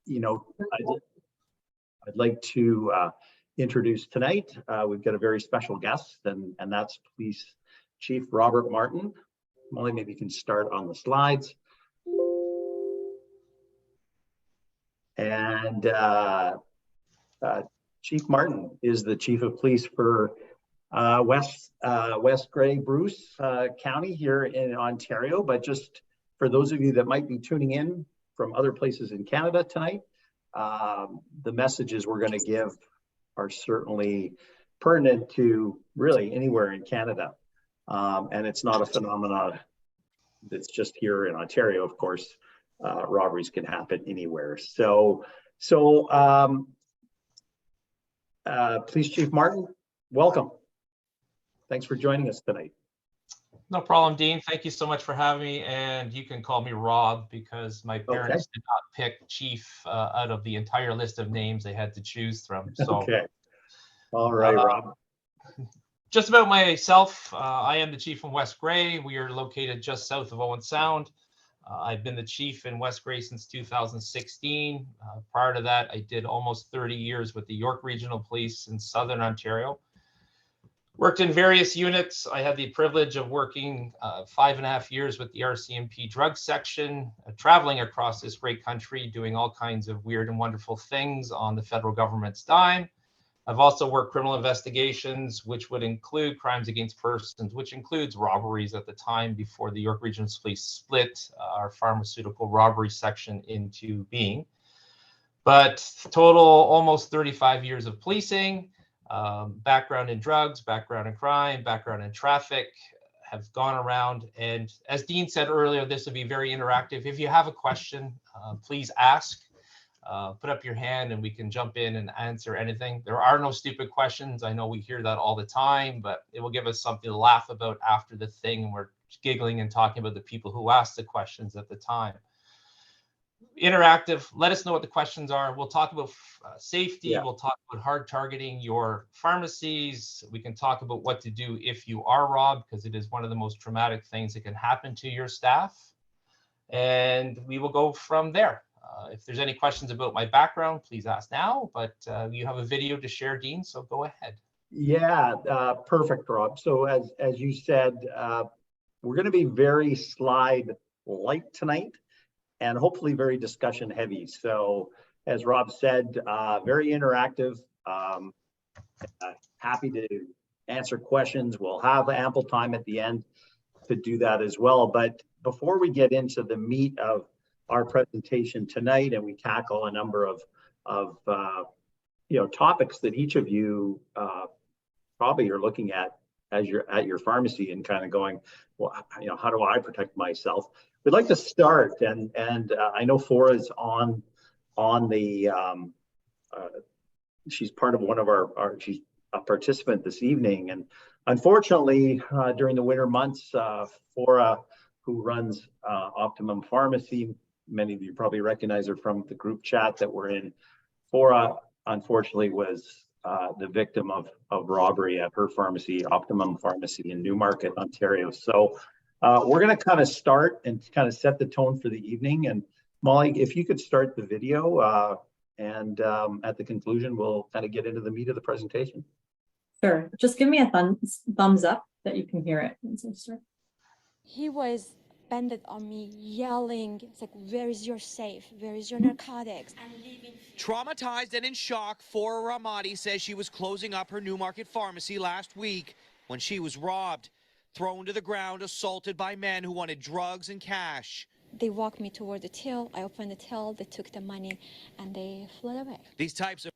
you know, I'd like to introduce tonight. We've got a very special guest, and that's Police Chief Robert Martin. Molly, maybe you can start on the slides. And Chief Martin is the Chief of Police for West Grey Bruce County here in Ontario. But just for those of you that might be tuning in from other places in Canada tonight, the messages we're going to give are certainly pertinent to really anywhere in Canada. And it's not a phenomenon that's just here in Ontario, of course. Robberies can happen anywhere. So Police Chief Martin, welcome. Thanks for joining us tonight. No problem, Dean. Thank you so much for having me. And you can call me Rob because my parents did not pick Chief out of the entire list of names they had to choose from. So, okay. All right, Rob. Just about myself, I am the Chief from West Grey. We are located just south of Owen Sound. I've been the Chief in West Grey since 2016. Prior to that, I did almost 30 years with the York Regional Police in Southern Ontario. Worked in various units. I had the privilege of working 5.5 years with the RCMP drug section, traveling across this great country, doing all kinds of weird and wonderful things on the federal government's dime. I've also worked criminal investigations, which would include crimes against persons, which includes robberies at the time before the York Regional Police split our pharmaceutical robbery section into being. But total almost 35 years of policing, background in drugs, background in crime, background in traffic, have gone around. And as Dean said earlier, this will be very interactive. If you have a question, please ask. Put up your hand and we can jump in and answer anything. There are no stupid questions. I know we hear that all the time, but it will give us something to laugh about after the thing. And we're giggling and talking about the people who asked the questions at the time. Interactive. Let us know what the questions are. We'll talk about safety. Yeah. We'll talk about hard targeting your pharmacies. We can talk about what to do if you are robbed, because it is one of the most traumatic things that can happen to your staff. And we will go from there. If there's any questions about my background, please ask now, but you have a video to share, Dean, so go ahead. Yeah, perfect, Rob. So as you said, we're going to be very slide light tonight and hopefully very discussion heavy. So as Rob said, very interactive, happy to answer questions. We'll have ample time at the end to do that as well. But before we get into the meat of our presentation tonight, and we tackle a number of topics that each of you probably are looking at as you're at your pharmacy and kind of going, well, how do I protect myself? We'd like to start, and I know Fora's on the she's part of one of our she's a participant this evening, and unfortunately during the winter months, Fora, who runs Optimum Pharmacy, many of you probably recognize her from the group chat that we're in. Fora, unfortunately, was the victim of robbery at her pharmacy, Optimum Pharmacy in Newmarket, Ontario. So we're going to kind of start and kind of set the tone for the evening. And Molly, if you could start the video, and at the conclusion, we'll kind of get into the meat of the presentation. Sure. Just give me a thumbs up that you can hear it. He was bended on me, yelling, it's like, where is your safe? Where is your narcotics? Traumatized and in shock, Fora Ramadi says she was closing up her Newmarket pharmacy last week when she was robbed, thrown to the ground, assaulted by men who wanted drugs and cash. They walked me toward the till. I opened the till, they took the money, and they fled away. These types of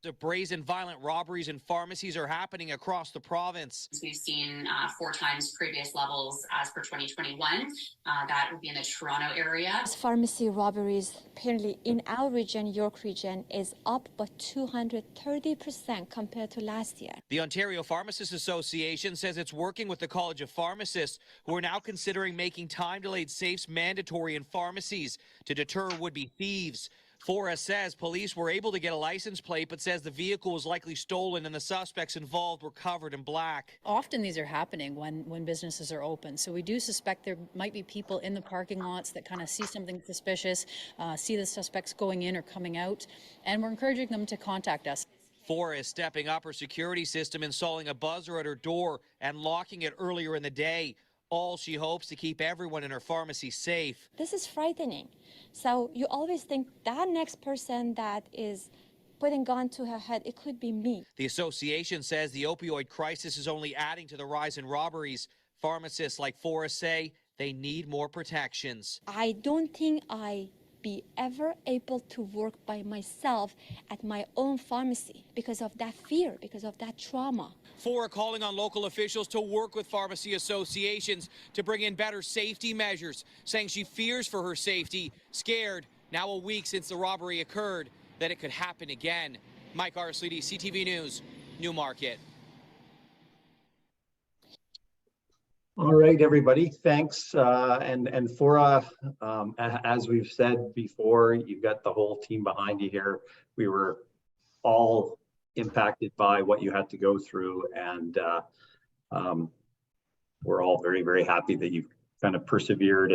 The brazen violent robberies in pharmacies are happening across the province. We've seen 4 times previous levels as per 2021. That would be in the Toronto area. Pharmacy robberies apparently in our region, York region, is up but 230% compared to last year. The Ontario Pharmacists Association says it's working with the College of Pharmacists, who are now considering making time-delayed safes mandatory in pharmacies to deter would-be thieves. Forrest says police were able to get a license plate, but says the vehicle was likely stolen and the suspects involved were covered in black. Often these are happening when businesses are open. So we do suspect there might be people in the parking lots that kind of see something suspicious, see the suspects going in or coming out, and we're encouraging them to contact us. Forrest stepping up her security system, installing a buzzer at her door and locking it earlier in the day. All she hopes to keep everyone in her pharmacy safe. This is frightening. So you always think that next person that is putting gun to her head, it could be me. The association says the opioid crisis is only adding to the rise in robberies. Pharmacists like Forrest say they need more protections. I don't think I be ever able to work by myself at my own pharmacy because of that fear, because of that trauma. Fora calling on local officials to work with pharmacy associations to bring in better safety measures, saying she fears for her safety, scared, now a week since the robbery occurred, that it could happen again. Mike Arsledy, CTV News, Newmarket. All right, everybody, thanks. And Fora, as we've said before, you've got the whole team behind you here. We were all impacted by what you had to go through, and we're all very, very happy that you've kind of persevered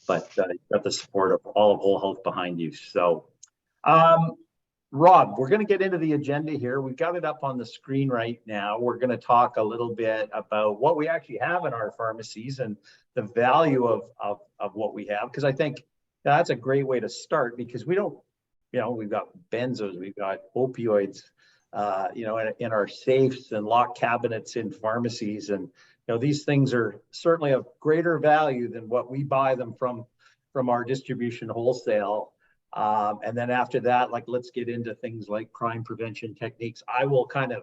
but you've got the support of all of Whole Health behind you. So, Rob, we're going to get into the agenda here. We've got it up on the screen right now. We're going to talk a little bit about what we actually have in our pharmacies and the value of what we have, because I think that's a great way to start, because we don't, we've got benzos, we've got opioids, in our safes and lock cabinets in pharmacies. And, these things are certainly of greater value than what we buy them from our distribution wholesale. And then after that, let's get into things like crime prevention techniques. I will kind of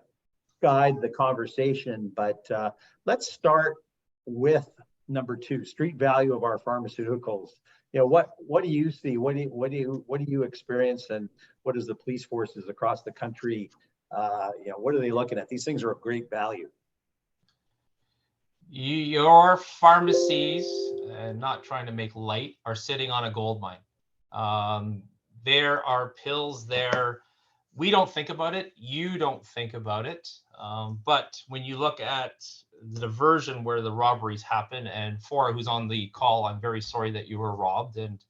guide the conversation, but let's start with number 2, street value of our pharmaceuticals. What do you see? What do you experience, and what is the police forces across the country? What are they looking at? These things are of great value. Your pharmacies, and not trying to make light, are sitting on a gold mine. There are pills there. We don't think about it. You don't think about it. But when you look at the diversion where the robberies happen, and Fora, who's on the call, I'm very sorry that you were robbed, and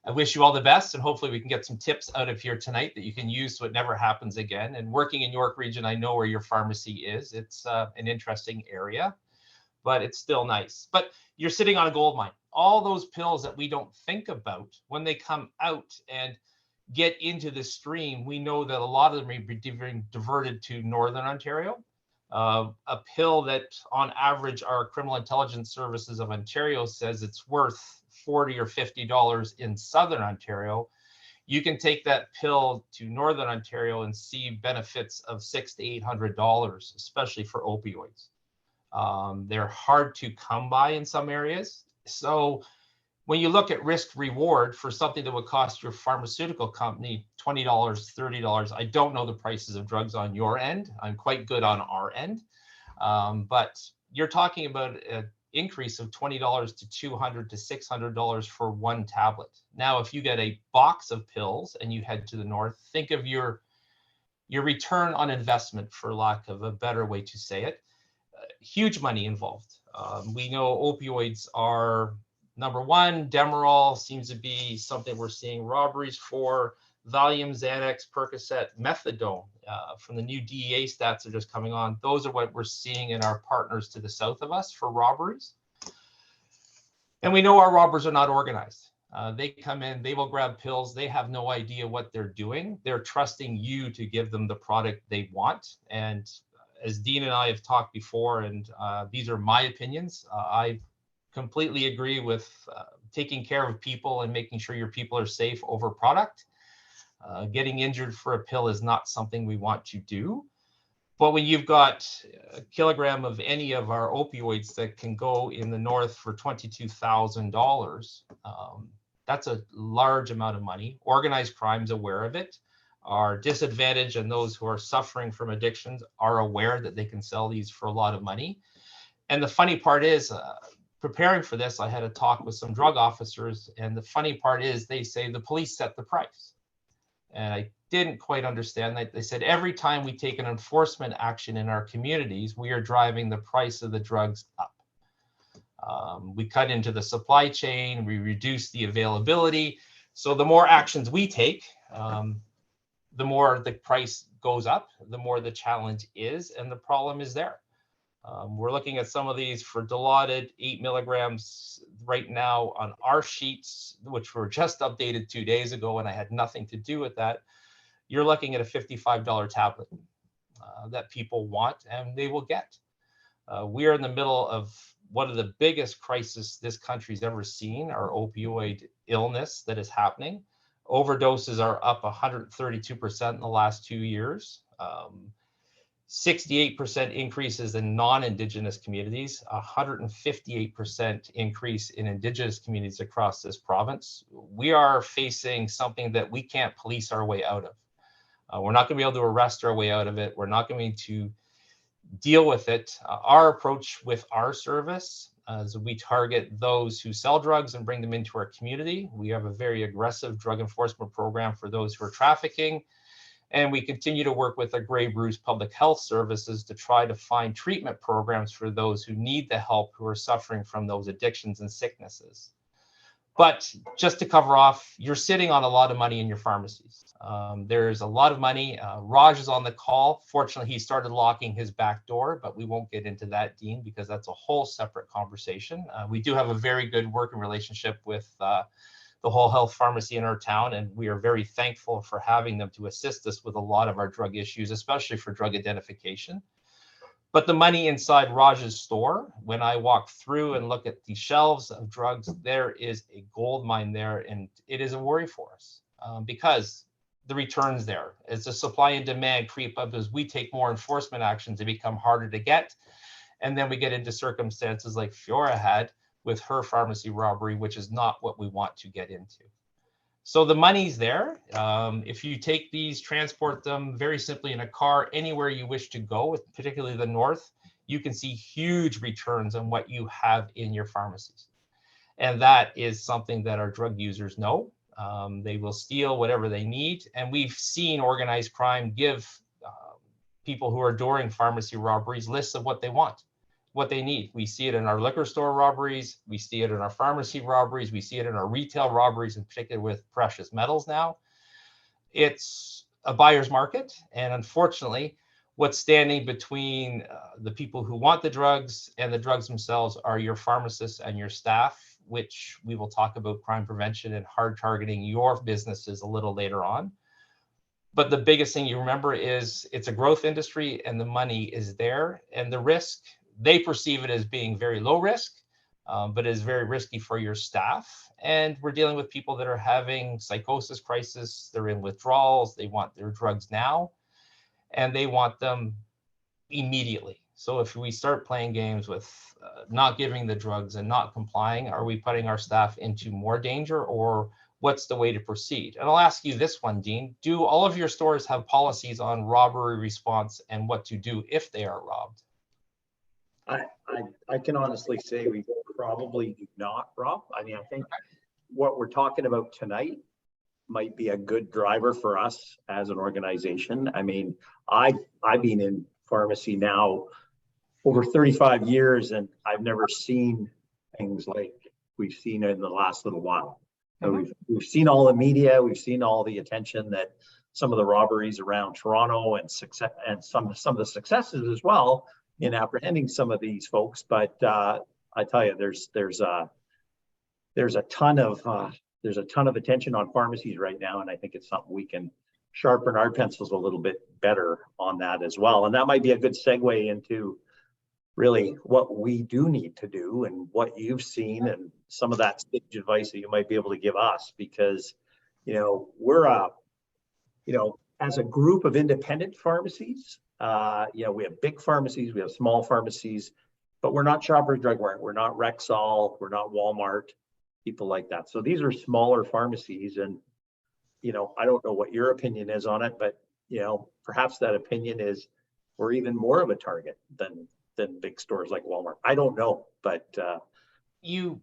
I wish you all the best, and hopefully we can get some tips out of here tonight that you can use so it never happens again. And working in York Region, I know where your pharmacy is. It's an interesting area, but it's still nice. But you're sitting on a gold mine. All those pills that we don't think about, when they come out and get into the stream, we know that a lot of them are being diverted to Northern Ontario. A pill that on average our Criminal Intelligence Services of Ontario says it's worth $40 or $50 in Southern Ontario. You can take that pill to Northern Ontario and see benefits of $600 to $800, especially for opioids. They're hard to come by in some areas. So when you look at risk reward for something that would cost your pharmaceutical company $20, $30, I don't know the prices of drugs on your end. I'm quite good on our end. But you're talking about an increase of $20 to $200 to $600 for one tablet. Now, if you get a box of pills and you head to the north, think of your return on investment, for lack of a better way to say it. Huge money involved. We know opioids are number one. Demerol seems to be something we're seeing robberies for. Valium, Xanax, Percocet, Methadone from the new DEA stats that are just coming on. Those are what we're seeing in our partners to the south of us for robberies. And we know our robbers are not organized. They come in, they will grab pills. They have no idea what they're doing. They're trusting you to give them the product they want. And as Dean and I have talked before, and these are my opinions, I completely agree with taking care of people and making sure your people are safe over product. Getting injured for a pill is not something we want to do. But when you've got a kilogram of any of our opioids that can go in the north for $22,000, that's a large amount of money. Organized crime's aware of it. Our disadvantaged and those who are suffering from addictions are aware that they can sell these for a lot of money. And the funny part is, preparing for this, I had a talk with some drug officers, and the funny part is they say the police set the price. And I didn't quite understand that. They said every time we take an enforcement action in our communities, we are driving the price of the drugs up. We cut into the supply chain, we reduce the availability. So the more actions we take, the more the price goes up, the more the challenge is, and the problem is there. We're looking at some of these for Dilaudid 8 milligrams right now on our sheets, which were just updated 2 days ago, and I had nothing to do with that. You're looking at a $55 tablet that people want and they will get. We are in the middle of one of the biggest crises this country's ever seen, our opioid illness that is happening. Overdoses are up 132% in the last 2 years. 68% increases in non-Indigenous communities, 158% increase in Indigenous communities across this province. We are facing something that we can't police our way out of. We're not going to be able to arrest our way out of it. We're not going to deal with it. Our approach with our service is we target those who sell drugs and bring them into our community. We have a very aggressive drug enforcement program for those who are trafficking. And we continue to work with the Grey Bruce Public Health Services to try to find treatment programs for those who need the help, who are suffering from those addictions and sicknesses. But just to cover off, you're sitting on a lot of money in your pharmacies. There's a lot of money. Raj is on the call. Fortunately, he started locking his back door, but we won't get into that, Dean, because that's a whole separate conversation. We do have a very good working relationship with the Whole Health Pharmacy in our town, and we are very thankful for having them to assist us with a lot of our drug issues, especially for drug identification. But the money inside Raj's store, when I walk through and look at the shelves of drugs, there is a gold mine there, and it is a worry for us because the returns there, as the supply and demand creep up, as we take more enforcement actions, they become harder to get. And then we get into circumstances like Fiora had with her pharmacy robbery, which is not what we want to get into. So the money's there. If you take these, transport them very simply in a car anywhere you wish to go, particularly the north, you can see huge returns on what you have in your pharmacies. And that is something that our drug users know. They will steal whatever they need. And we've seen organized crime give people who are doing pharmacy robberies lists of what they want, what they need. We see it in our liquor store robberies. We see it in our pharmacy robberies. We see it in our retail robberies, in particular with precious metals now. It's a buyer's market. And unfortunately, what's standing between the people who want the drugs and the drugs themselves are your pharmacists and your staff, which we will talk about crime prevention and hard targeting your businesses a little later on. But the biggest thing you remember is it's a growth industry and the money is there, and the risk, they perceive it as being very low risk, but it is very risky for your staff. And we're dealing with people that are having psychosis crisis. They're in withdrawals. They want their drugs now, and they want them immediately. So if we start playing games with not giving the drugs and not complying, are we putting our staff into more danger, or what's the way to proceed? And I'll ask you this one, Dean. Do all of your stores have policies on robbery response and what to do if they are robbed? I can honestly say we probably do not, Rob. I mean, I think what we're talking about tonight might be a good driver for us as an organization. I mean, I've been in pharmacy now over 35 years, and I've never seen things like we've seen in the last little while. So we've seen all the media, we've seen all the attention that some of the robberies around Toronto and success, and some of the successes as well in apprehending some of these folks. But I tell you, there's a ton of attention on pharmacies right now, and I think it's something we can sharpen our pencils a little bit better on that as well. And that might be a good segue into really what we do need to do and what you've seen and some of that sage advice that you might be able to give us, because we're as a group of independent pharmacies, we have big pharmacies, we have small pharmacies, but we're not Shoppers Drug Mart, we're not Rexall, we're not Walmart, people like that. So these are smaller pharmacies, and I don't know what your opinion is on it, but perhaps that opinion is we're even more of a target than big stores like Walmart. I don't know, but to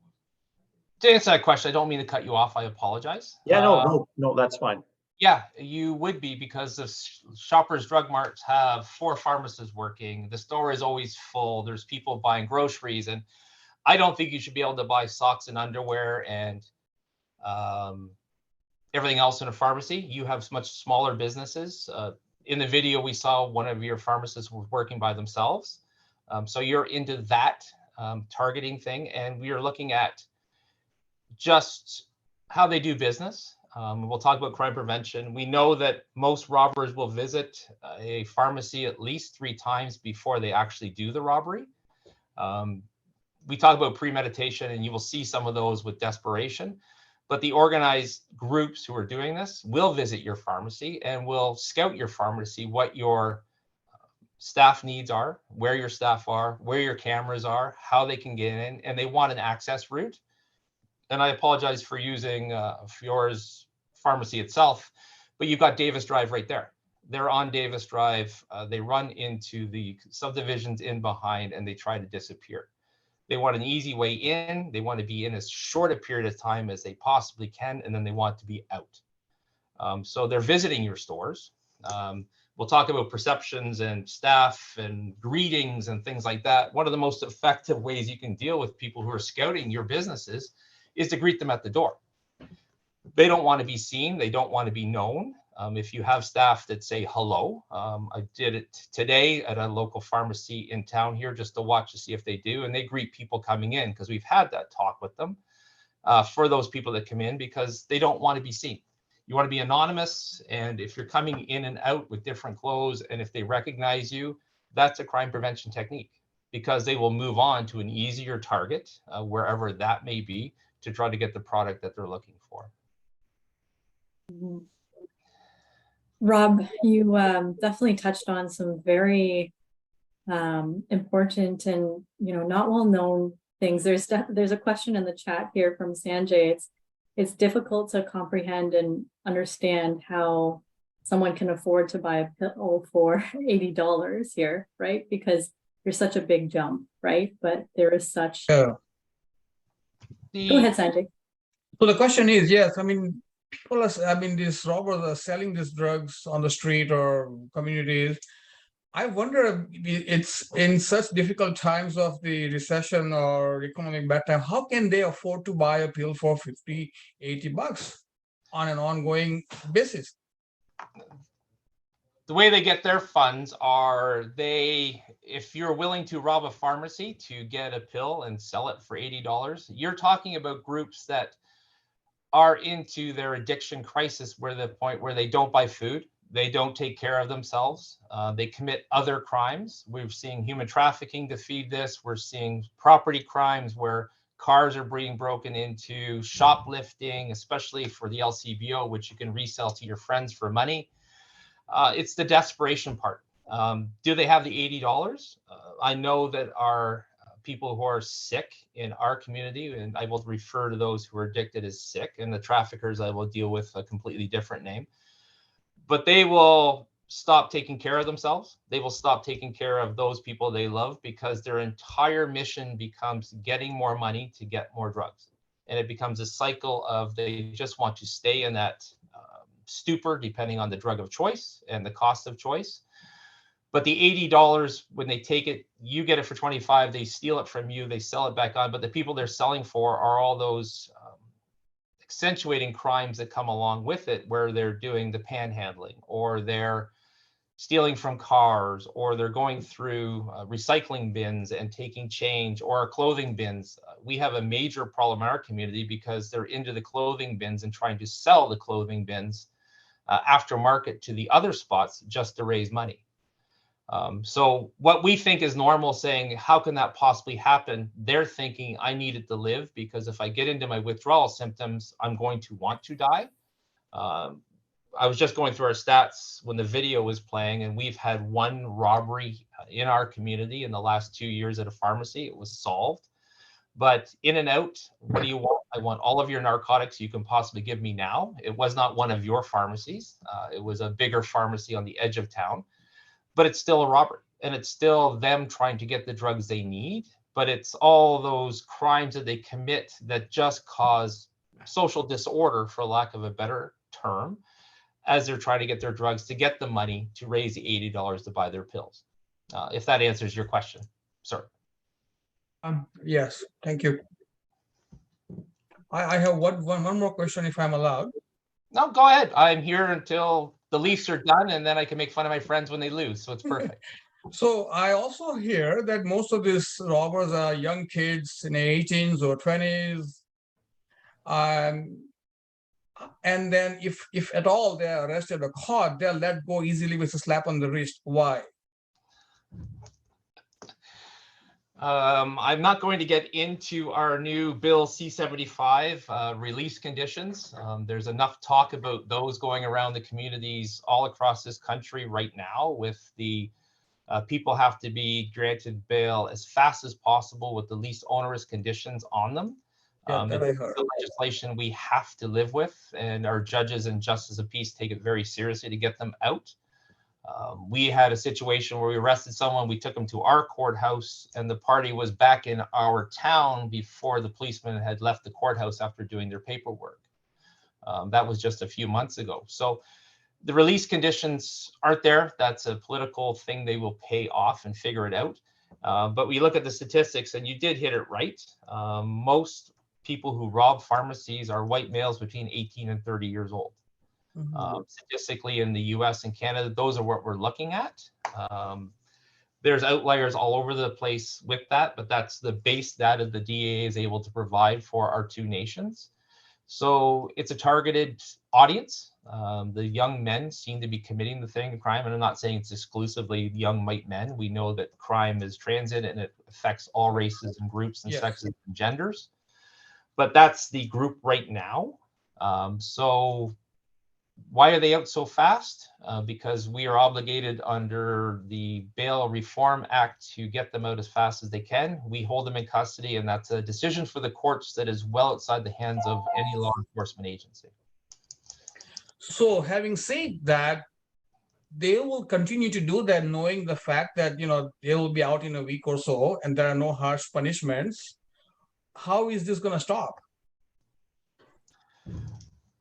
answer that question, I don't mean to cut you off. I apologize. Yeah, no, that's fine. Yeah, you would be, because the Shoppers Drug Marts have 4 pharmacists working. The store is always full. There's people buying groceries, and I don't think you should be able to buy socks and underwear and everything else in a pharmacy. You have much smaller businesses. In the video, we saw one of your pharmacists was working by themselves. So you're into that targeting thing, and we are looking at just how they do business. We'll talk about crime prevention. We know that most robbers will visit a pharmacy at least 3 times before they actually do the robbery. We talk about premeditation, and you will see some of those with desperation. But the organized groups who are doing this will visit your pharmacy and will scout your pharmacy, what your staff needs are, where your staff are, where your cameras are, how they can get in, and they want an access route. And I apologize for using Fiora's pharmacy itself, but you've got Davis Drive right there. They're on Davis Drive. They run into the subdivisions in behind, and they try to disappear. They want an easy way in. They want to be in as short a period of time as they possibly can, and then they want to be out. So they're visiting your stores. We'll talk about perceptions and staff and greetings and things like that. One of the most effective ways you can deal with people who are scouting your businesses is to greet them at the door. They don't want to be seen. They don't want to be known. If you have staff that say hello, I did it today at a local pharmacy in town here just to watch to see if they do, and they greet people coming in, because we've had that talk with them for those people that come in, because they don't want to be seen. You want to be anonymous, and if you're coming in and out with different clothes, and if they recognize you, that's a crime prevention technique, because they will move on to an easier target, wherever that may be, to try to get the product that they're looking for. Rob, you definitely touched on some very important and not well known things. There's a question in the chat here from Sanjay. It's difficult to comprehend and understand how someone can afford to buy a pill for $80 here, right? Because there's such a big jump, right? But there is such. Yeah. Go ahead, Sanjay. So the question is, yes, I mean, people these robbers are selling these drugs on the street or communities. I wonder, it's in such difficult times of the recession or economic bad time, how can they afford to buy a pill for $50-$80 on an ongoing basis? The way they get their funds are if you're willing to rob a pharmacy to get a pill and sell it for $80, you're talking about groups that are into their addiction crisis, where the point where they don't buy food, they don't take care of themselves, they commit other crimes. We're seeing human trafficking to feed this. We're seeing property crimes where cars are being broken into, shoplifting, especially for the LCBO, which you can resell to your friends for money. It's the desperation part. Do they have the $80? I know that our people who are sick in our community, and I will refer to those who are addicted as sick, and the traffickers I will deal with a completely different name. But they will stop taking care of themselves. They will stop taking care of those people they love, because their entire mission becomes getting more money to get more drugs. And it becomes a cycle of they just want to stay in that stupor, depending on the drug of choice and the cost of choice. But the $80, when they take it, you get it for $25, they steal it from you, they sell it back on. But the people they're selling for are all those accentuating crimes that come along with it, where they're doing the panhandling, or they're stealing from cars, or they're going through recycling bins and taking change, or clothing bins. We have a major problem in our community because they're into the clothing bins and trying to sell the clothing bins aftermarket to the other spots just to raise money. So what we think is normal, saying, how can that possibly happen? They're thinking, I need it to live, because if I get into my withdrawal symptoms, I'm going to want to die. I was just going through our stats when the video was playing, and we've had 1 robbery in our community in the last 2 years at a pharmacy. It was solved. But in and out, what do you want? I want all of your narcotics you can possibly give me now. It was not one of your pharmacies. It was a bigger pharmacy on the edge of town. But it's still a robbery, and it's still them trying to get the drugs they need, but it's all those crimes that they commit that just cause social disorder, for lack of a better term, as they're trying to get their drugs to get the money to raise the $80 to buy their pills. If that answers your question, sir. Yes, thank you. I have one more question, if I'm allowed. No, go ahead. I'm here until the Leafs are done, and then I can make fun of my friends when they lose. So it's perfect. So I also hear that most of these robbers are young kids in their 18s or 20s. And then if at all they're arrested or caught, they're let go easily with a slap on the wrist. Why? I'm not going to get into our new Bill C-75 release conditions. There's enough talk about those going around the communities all across this country right now, with the people have to be granted bail as fast as possible with the least onerous conditions on them. Yeah, that I heard. The legislation we have to live with, and our judges and justice of peace take it very seriously to get them out. We had a situation where we arrested someone, we took him to our courthouse, and the party was back in our town before the policeman had left the courthouse after doing their paperwork. That was just a few months ago. So the release conditions aren't there. That's a political thing. They will pay off and figure it out. But we look at the statistics, and you did hit it right. Most people who rob pharmacies are white males between 18 and 30 years old. Statistically in the US and Canada, those are what we're looking at. There's outliers all over the place with that, but that's the base data the DEA is able to provide for our two nations. So it's a targeted audience. The young men seem to be committing the crime, and I'm not saying it's exclusively young white men. We know that crime is transient and it affects all races and groups and sexes and genders. But that's the group right now. So why are they out so fast? Because we are obligated under the Bail Reform Act to get them out as fast as they can. We hold them in custody, and that's a decision for the courts that is well outside the hands of any law enforcement agency. So having said that, they will continue to do that, knowing the fact that, you know, they will be out in a week or so and there are no harsh punishments. How is this going to stop?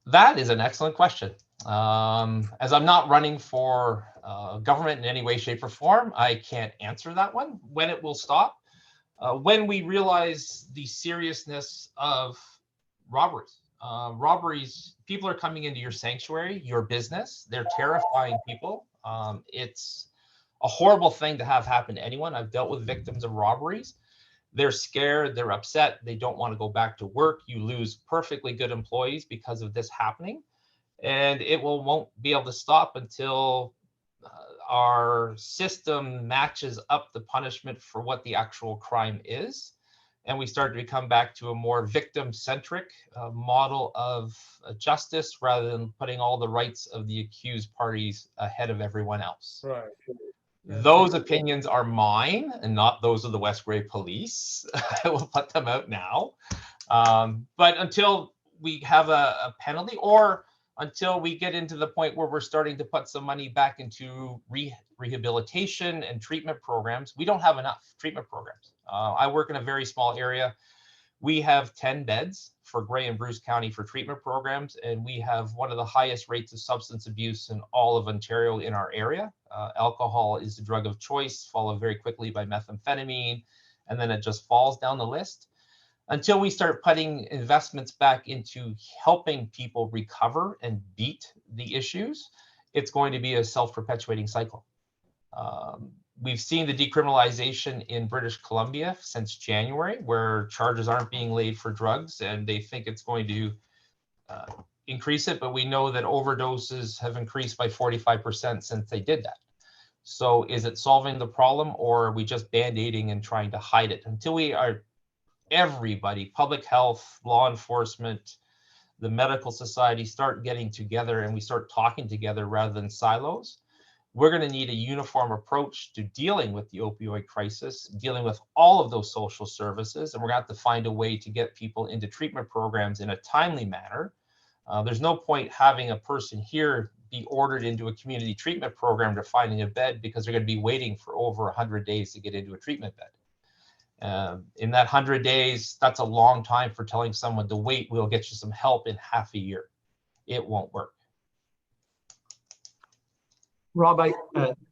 That is an excellent question. As I'm not running for government in any way, shape, or form, I can't answer that one. When it will stop? When we realize the seriousness of robberies. Robberies, people are coming into your sanctuary, your business. They're terrifying people. It's a horrible thing to have happen to anyone. I've dealt with victims of robberies. They're scared, they're upset, they don't want to go back to work. You lose perfectly good employees because of this happening. And it won't be able to stop until our system matches up the punishment for what the actual crime is. And we start to come back to a more victim-centric model of justice, rather than putting all the rights of the accused parties ahead of everyone else. Right. Those opinions are mine and not those of the West Grey Police. I will put them out now. But until we have a penalty, or until we get into the point where we're starting to put some money back into rehabilitation and treatment programs, we don't have enough treatment programs. I work in a very small area. We have 10 beds for Grey and Bruce County for treatment programs, and we have one of the highest rates of substance abuse in all of Ontario in our area. Alcohol is the drug of choice, followed very quickly by methamphetamine, and then it just falls down the list. Until we start putting investments back into helping people recover and beat the issues, it's going to be a self-perpetuating cycle. We've seen the decriminalization in British Columbia since January, where charges aren't being laid for drugs, and they think it's going to increase it. But we know that overdoses have increased by 45% since they did that. So is it solving the problem, or are we just band-aiding and trying to hide it? Until we are, everybody, public health, law enforcement, the medical society, start getting together and we start talking together rather than silos, we're going to need a uniform approach to dealing with the opioid crisis, dealing with all of those social services, and we're going to have to find a way to get people into treatment programs in a timely manner. There's no point having a person here be ordered into a community treatment program to finding a bed, because they're going to be waiting for over 100 days to get into a treatment bed. In that 100 days, that's a long time for telling someone to wait. We'll get you some help in half a year. It won't work. Rob,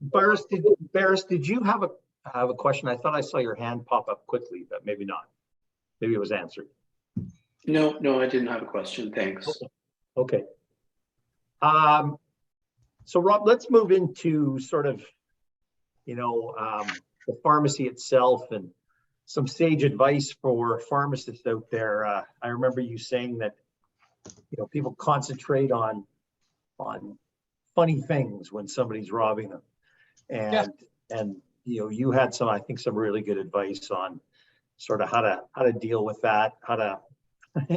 Barris, did you have a question? I thought I saw your hand pop up quickly, but maybe not. Maybe it was answered. No, I didn't have a question. Thanks. Okay. So Rob, let's move into sort of, the pharmacy itself and some sage advice for pharmacists out there. I remember you saying that, people concentrate on funny things when somebody's robbing them. And you had some, I think, some really good advice on sort of how to deal with that, how to,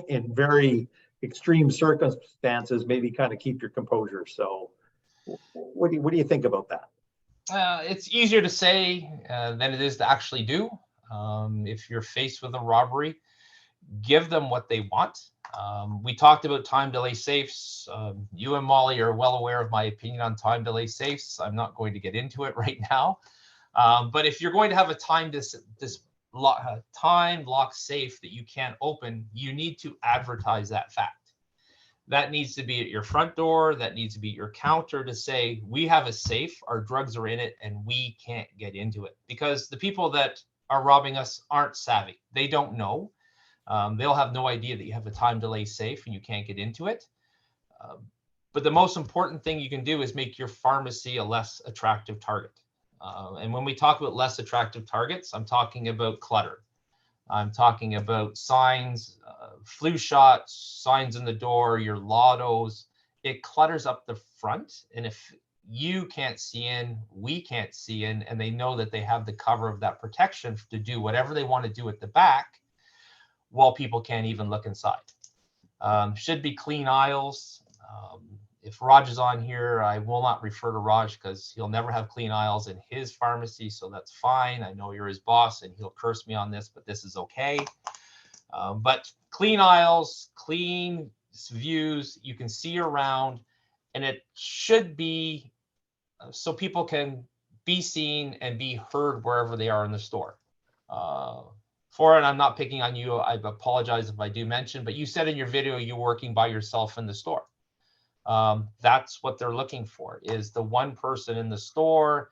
in very extreme circumstances, maybe kind of keep your composure. So what do you think about that? It's easier to say than it is to actually do. If you're faced with a robbery, give them what they want. We talked about time delay safes. You and Molly are well aware of my opinion on time delay safes. I'm not going to get into it right now. But if you're going to have a time lock safe that you can't open, you need to advertise that fact. That needs to be at your front door. That needs to be at your counter to say, we have a safe, our drugs are in it, and we can't get into it. Because the people that are robbing us aren't savvy. They don't know. They'll have no idea that you have a time delay safe and you can't get into it. But the most important thing you can do is make your pharmacy a less attractive target. And when we talk about less attractive targets, I'm talking about clutter. I'm talking about signs, flu shots, signs in the door, your lottos. It clutters up the front. And if you can't see in, we can't see in, and they know that they have the cover of that protection to do whatever they want to do at the back, while people can't even look inside. Should be clean aisles. If Raj is on here, I will not refer to Raj because he'll never have clean aisles in his pharmacy, so that's fine. I know you're his boss and he'll curse me on this, but this is okay. But clean aisles, clean views, you can see around, and it should be so people can be seen and be heard wherever they are in the store. For it, I'm not picking on you. I apologize if I do mention, but you said in your video you're working by yourself in the store. That's what they're looking for, is the one person in the store.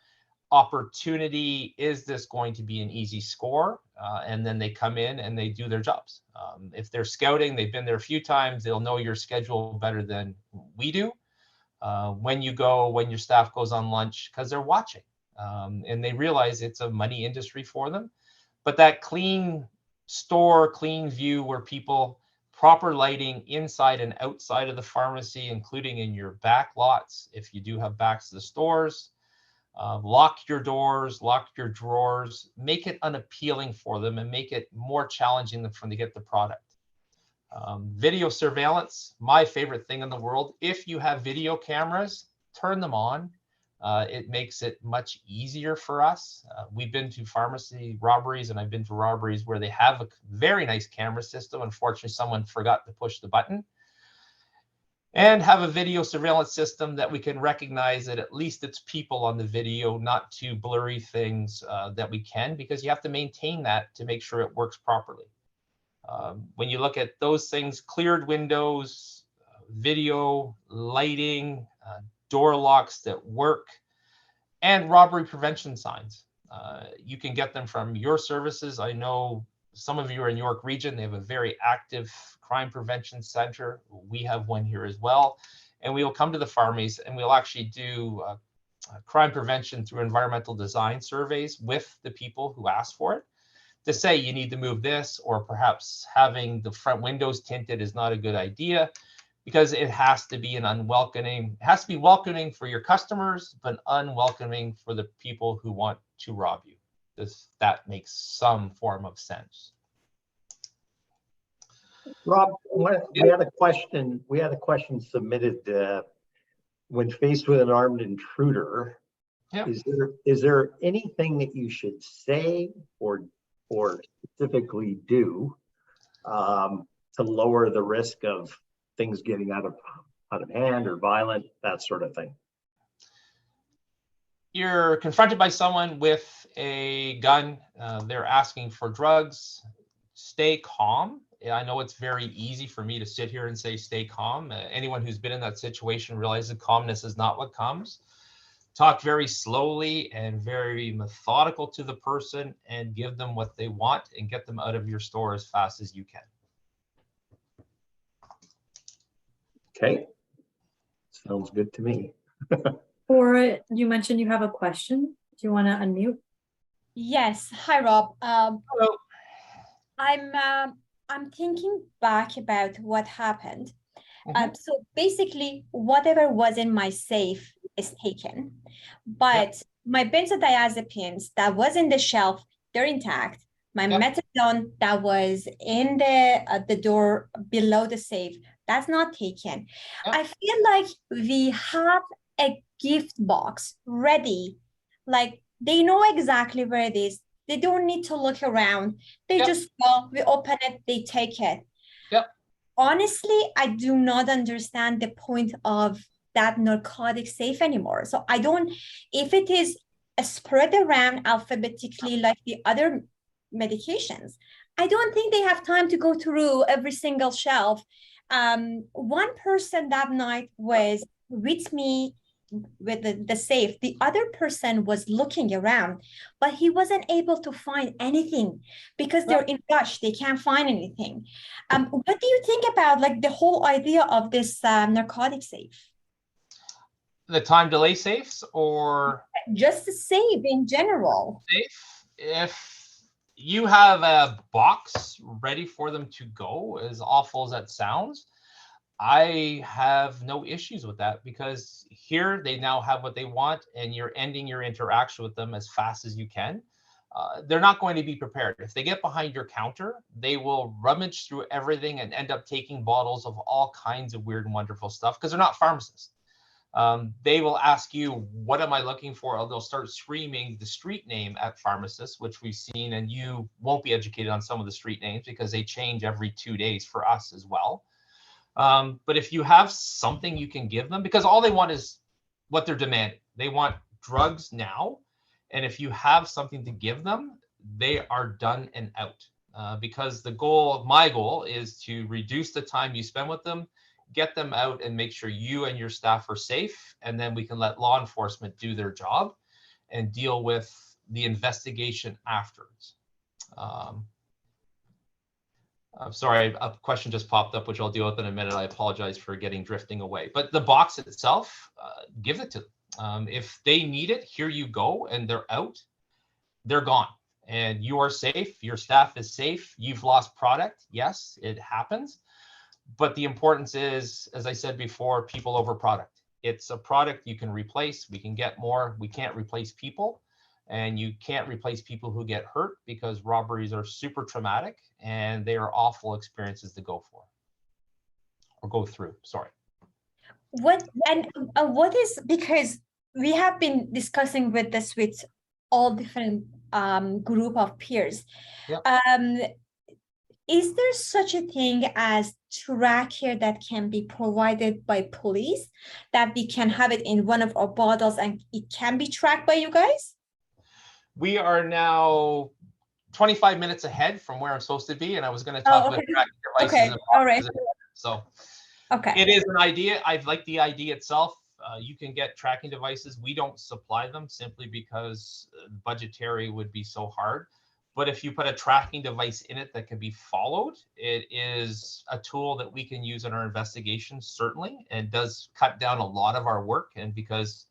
Opportunity, is this going to be an easy score? And then they come in and they do their jobs. If they're scouting, they've been there a few times, they'll know your schedule better than we do. When your staff goes on lunch, because they're watching and they realize it's a money industry for them. But that clean store, clean view where people, proper lighting inside and outside of the pharmacy, including in your back lots, if you do have backs to the stores, lock your doors, lock your drawers, make it unappealing for them and make it more challenging for them to get the product. Video surveillance, my favorite thing in the world. If you have video cameras, turn them on. It makes it much easier for us. We've been to pharmacy robberies, and I've been to robberies where they have a very nice camera system. Unfortunately, someone forgot to push the button. And have a video surveillance system that we can recognize that at least it's people on the video, not too blurry things that we can, because you have to maintain that to make sure it works properly. When you look at those things, cleared windows, video, lighting, door locks that work, and robbery prevention signs. You can get them from your services. I know some of you are in York Region. They have a very active crime prevention center. We have one here as well. And we will come to the pharmacies and we'll actually do crime prevention through environmental design surveys with the people who ask for it, to say you need to move this, or perhaps having the front windows tinted is not a good idea. Because it has to be welcoming for your customers, but unwelcoming for the people who want to rob you. That makes some form of sense. Rob, we had a question submitted when faced with an armed intruder. Yeah. Is there anything that you should say or specifically do to lower the risk of things getting out of hand or violent, that sort of thing? You're confronted by someone with a gun. They're asking for drugs. Stay calm. I know it's very easy for me to sit here and say stay calm. Anyone who's been in that situation realizes calmness is not what comes. Talk very slowly and very methodical to the person and give them what they want and get them out of your store as fast as you can. Okay. Sounds good to me. Or you mentioned you have a question. Do you want to unmute? Yes. Hi, Rob. Hello. I'm thinking back about what happened. Mhm. So basically, whatever was in my safe is taken, but my benzodiazepines that was in the shelf, they're intact. My Yep. methadone that was in the door below the safe, that's not taken. Yep. I feel like we have a gift box ready, like they know exactly where it is. They don't need to look around. They Yep. just go, we open it, they take it. Yep. Honestly, I do not understand the point of that narcotic safe anymore. So I don't, if it is spread around alphabetically like the other medications, I don't think they have time to go through every single shelf. One person that night was with me with the safe. The other person was looking around, but he wasn't able to find anything because they're in rush. They can't find anything. What do you think about like the whole idea of this narcotic safe? The time delay safes or Just the safe in general. safe? If you have a box ready for them to go, as awful as that sounds, I have no issues with that because here they now have what they want and you're ending your interaction with them as fast as you can. They're not going to be prepared. If they get behind your counter, they will rummage through everything and end up taking bottles of all kinds of weird and wonderful stuff because they're not pharmacists. They will ask you, what am I looking for? Or they'll start screaming the street name at pharmacists, which we've seen, and you won't be educated on some of the street names because they change every 2 days for us as well. But if you have something you can give them, because all they want is what they're demanding. They want drugs now. And if you have something to give them, they are done and out. Because my goal is to reduce the time you spend with them, get them out and make sure you and your staff are safe. And then we can let law enforcement do their job and deal with the investigation afterwards. I'm sorry, a question just popped up, which I'll deal with in a minute. I apologize for drifting away. But the box itself, give it to them. If they need it, here you go, and they're out, they're gone. And you are safe, your staff is safe, you've lost product. Yes, it happens. But the importance is, as I said before, people over product. It's a product you can replace, we can get more, we can't replace people. And you can't replace people who get hurt because robberies are super traumatic and they are awful experiences to go through. Sorry. What is, because we have been discussing with this with all different group of peers. Yep. Is there such a thing as tracker that can be provided by police that we can have it in one of our bottles and it can be tracked by you guys? We are now 25 minutes ahead from where I'm supposed to be, and I was going to talk about tracking devices. Okay, all right. So okay, it is an idea. I like the idea itself. You can get tracking devices. We don't supply them simply because budgetary would be so hard. But if you put a tracking device in it that can be followed, it is a tool that we can use in our investigations, certainly, and does cut down a lot of our work. And because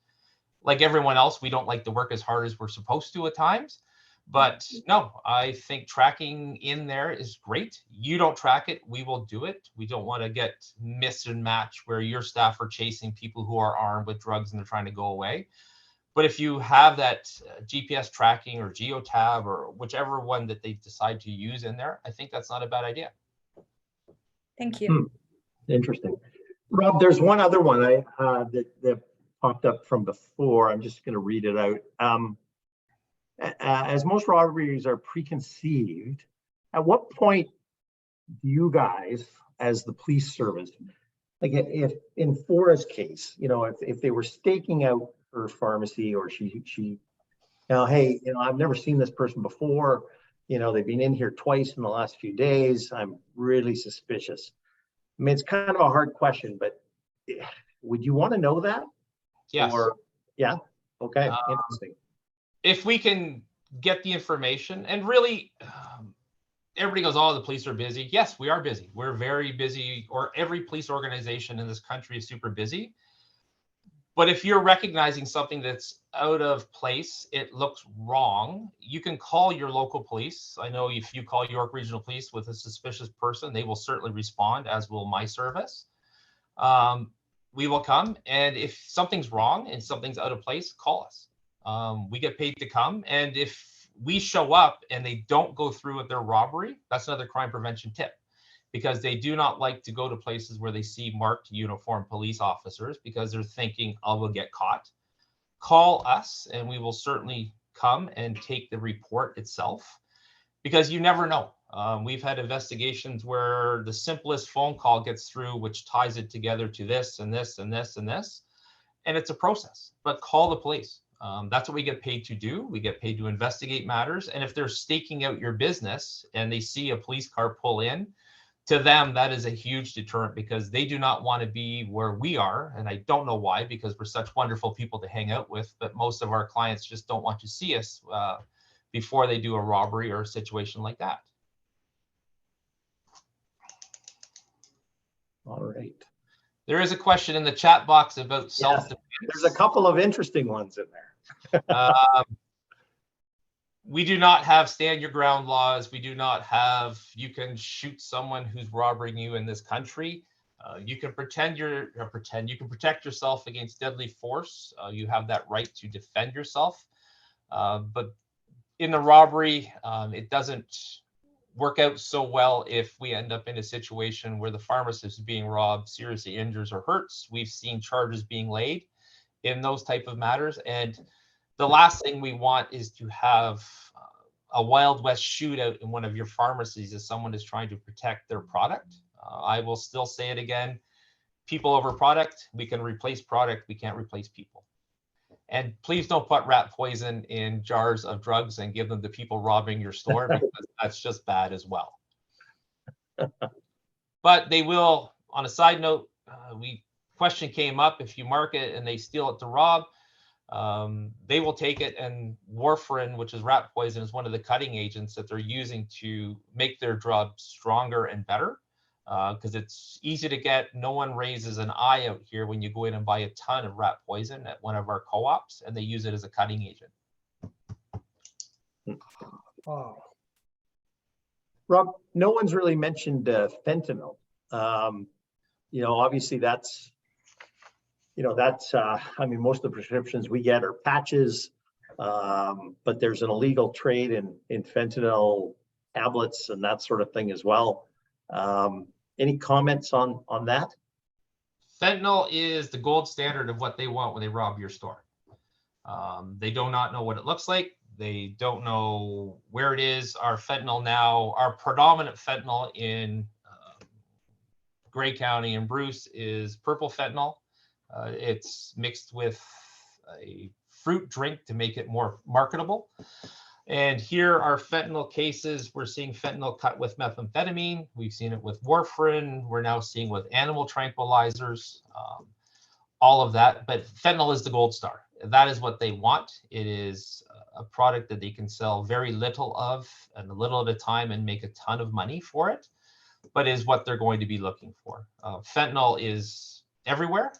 like everyone else, we don't like to work as hard as we're supposed to at times. But no, I think tracking in there is great. You don't track it, we will do it. We don't want to get miss and match where your staff are chasing people who are armed with drugs and they're trying to go away. But if you have that GPS tracking or Geotab or whichever one that they decide to use in there, I think that's not a bad idea. Thank you. Interesting. Rob, there's one other one that popped up from before. I'm just going to read it out. As most robberies are preconceived, at what point do you guys, as the police service, like if in Fora's case, if they were staking out her pharmacy, or she, hey, I've never seen this person before. They've been in here twice in the last few days. I'm really suspicious. I mean, it's kind of a hard question, but would you want to know that? Yes. Or, yeah. Okay. Interesting. If we can get the information, and really, everybody goes, oh, the police are busy. Yes, we are busy. We're very busy, or every police organization in this country is super busy. But if you're recognizing something that's out of place, it looks wrong, you can call your local police. I know if you call York Regional Police with a suspicious person, they will certainly respond, as will my service. We will come, and if something's wrong and something's out of place, call us. We get paid to come, and if we show up and they don't go through with their robbery, that's another crime prevention tip, because they do not like to go to places where they see marked uniformed police officers, because they're thinking, I will get caught. Call us and we will certainly come and take the report itself, because you never know. We've had investigations where the simplest phone call gets through, which ties it together to this and this and this and this, and it's a process. But call the police. That's what we get paid to do. We get paid to investigate matters. And if they're staking out your business and they see a police car pull in, to them, that is a huge deterrent, because they do not want to be where we are. And I don't know why, because we're such wonderful people to hang out with, but most of our clients just don't want to see us before they do a robbery or a situation like that. All right. There is a question in the chat box about self-defense. There's a couple of interesting ones in there. We do not have stand your ground laws. We do not have, you can shoot someone who's robbing you in this country. You can you can protect yourself against deadly force. You have that right to defend yourself. But in the robbery, it doesn't work out so well if we end up in a situation where the pharmacist being robbed seriously injures or hurts. We've seen charges being laid in those type of matters. And the last thing we want is to have a Wild West shootout in one of your pharmacies as someone is trying to protect their product. I will still say it again, people over product. We can replace product, we can't replace people. And please don't put rat poison in jars of drugs and give them to people robbing your store, because that's just bad as well. But they will, on a side note, question came up, if you mark it and they steal it to rob, they will take it, and warfarin, which is rat poison, is one of the cutting agents that they're using to make their drug stronger and better, because it's easy to get. No one raises an eye out here when you go in and buy a ton of rat poison at one of our co-ops, and they use it as a cutting agent. Wow. Rob, no one's really mentioned fentanyl. Obviously that's, I mean, most of the prescriptions we get are patches, but there's an illegal trade in fentanyl tablets and that sort of thing as well. Any comments on that? Fentanyl is the gold standard of what they want when they rob your store. They do not know what it looks like. They don't know where it is. Our fentanyl now, our predominant fentanyl in Grey County and Bruce is purple fentanyl. It's mixed with a fruit drink to make it more marketable. And here are fentanyl cases. We're seeing fentanyl cut with methamphetamine. We've seen it with warfarin. We're now seeing with animal tranquilizers, all of that. But fentanyl is the gold star. That is what they want. It is a product that they can sell very little of and a little at a time and make a ton of money for it, but is what they're going to be looking for. Fentanyl is everywhere.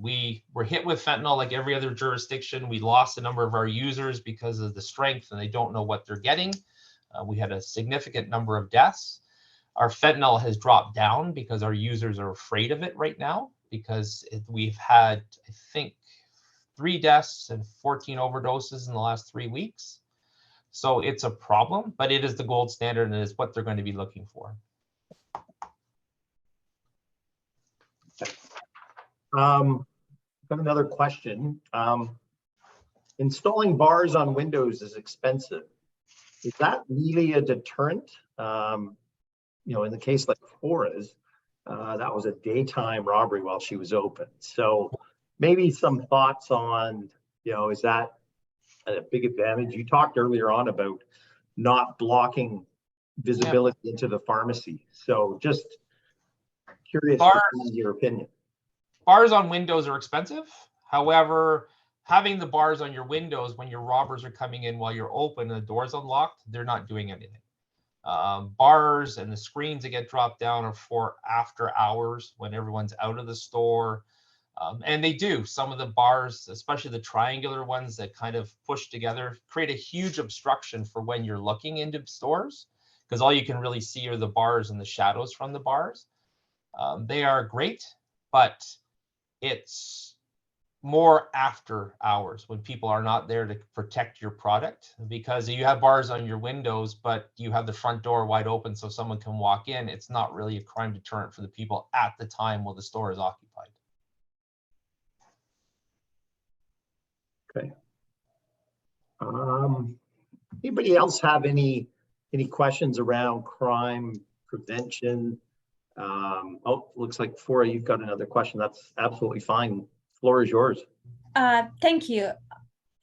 We were hit with fentanyl like every other jurisdiction. We lost a number of our users because of the strength and they don't know what they're getting. We had a significant number of deaths. Our fentanyl has dropped down because our users are afraid of it right now, because we've had, I think, 3 deaths and 14 overdoses in the last 3 weeks. So it's a problem, but it is the gold standard and it is what they're going to be looking for. Got another question. Installing bars on windows is expensive. Is that really a deterrent? In the case like Fora's, that was a daytime robbery while she was open. So maybe some thoughts on, Is that a big advantage? You talked earlier on about not blocking visibility into the pharmacy. So just curious to see your opinion. Bars on windows are expensive. However, having the bars on your windows when your robbers are coming in while you're open and the door's unlocked, they're not doing anything. Bars and the screens that get dropped down are for after hours when everyone's out of the store. And they do. Some of the bars, especially the triangular ones that kind of push together, create a huge obstruction for when you're looking into stores, because all you can really see are the bars and the shadows from the bars. They are great, but it's more after hours when people are not there to protect your product, because you have bars on your windows, but you have the front door wide open so someone can walk in. It's not really a crime deterrent for the people at the time while the store is occupied. Okay. Anybody else have any questions around crime prevention? Oh, looks like Fora, you've got another question. That's absolutely fine. Floor is yours. Thank you.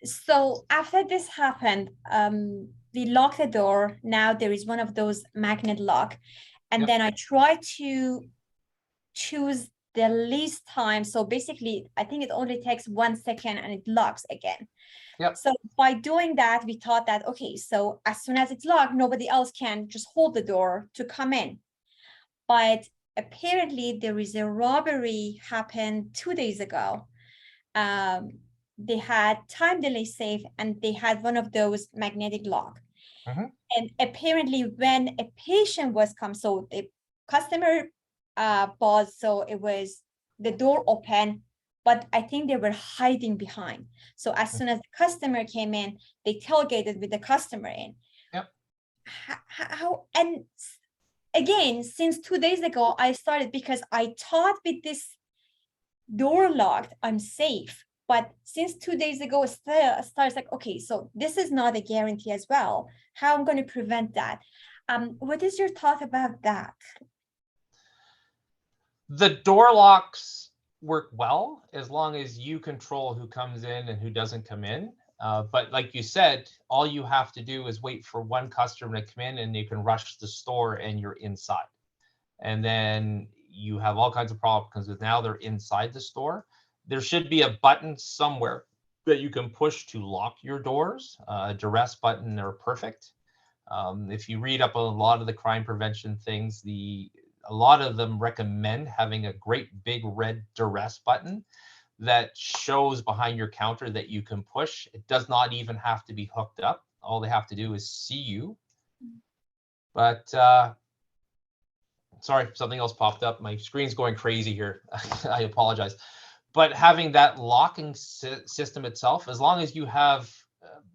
So after this happened, we locked the door. Now there is one of those magnet lock. And then I try to choose the least time. So basically, I think it only takes 1 second and it locks again. So by doing that, we thought that, okay, so as soon as it's locked, nobody else can just hold the door to come in. But apparently there is a robbery happened 2 days ago. They had time delay safe and they had one of those magnetic lock. And apparently when a patient was come, so the customer paused, so it was the door open, but I think they were hiding behind. So as soon as the customer came in, they tailgated with the customer in. How, and again, since 2 days ago, I started because I thought with this door locked, I'm safe. But since 2 days ago, it starts like, okay, so this is not a guarantee as well. How I'm going to prevent that? What is your thought about that? The door locks work well as long as you control who comes in and who doesn't come in. But like you said, all you have to do is wait for one customer to come in and you can rush the store and you're inside. And then you have all kinds of problems because now they're inside the store. There should be a button somewhere that you can push to lock your doors. Duress button are perfect. If you read up on a lot of the crime prevention things, a lot of them recommend having a great big red duress button that shows behind your counter that you can push. It does not even have to be hooked up. All they have to do is see you. But sorry, something else popped up. My screen's going crazy here. I apologize. But having that locking system itself, as long as you have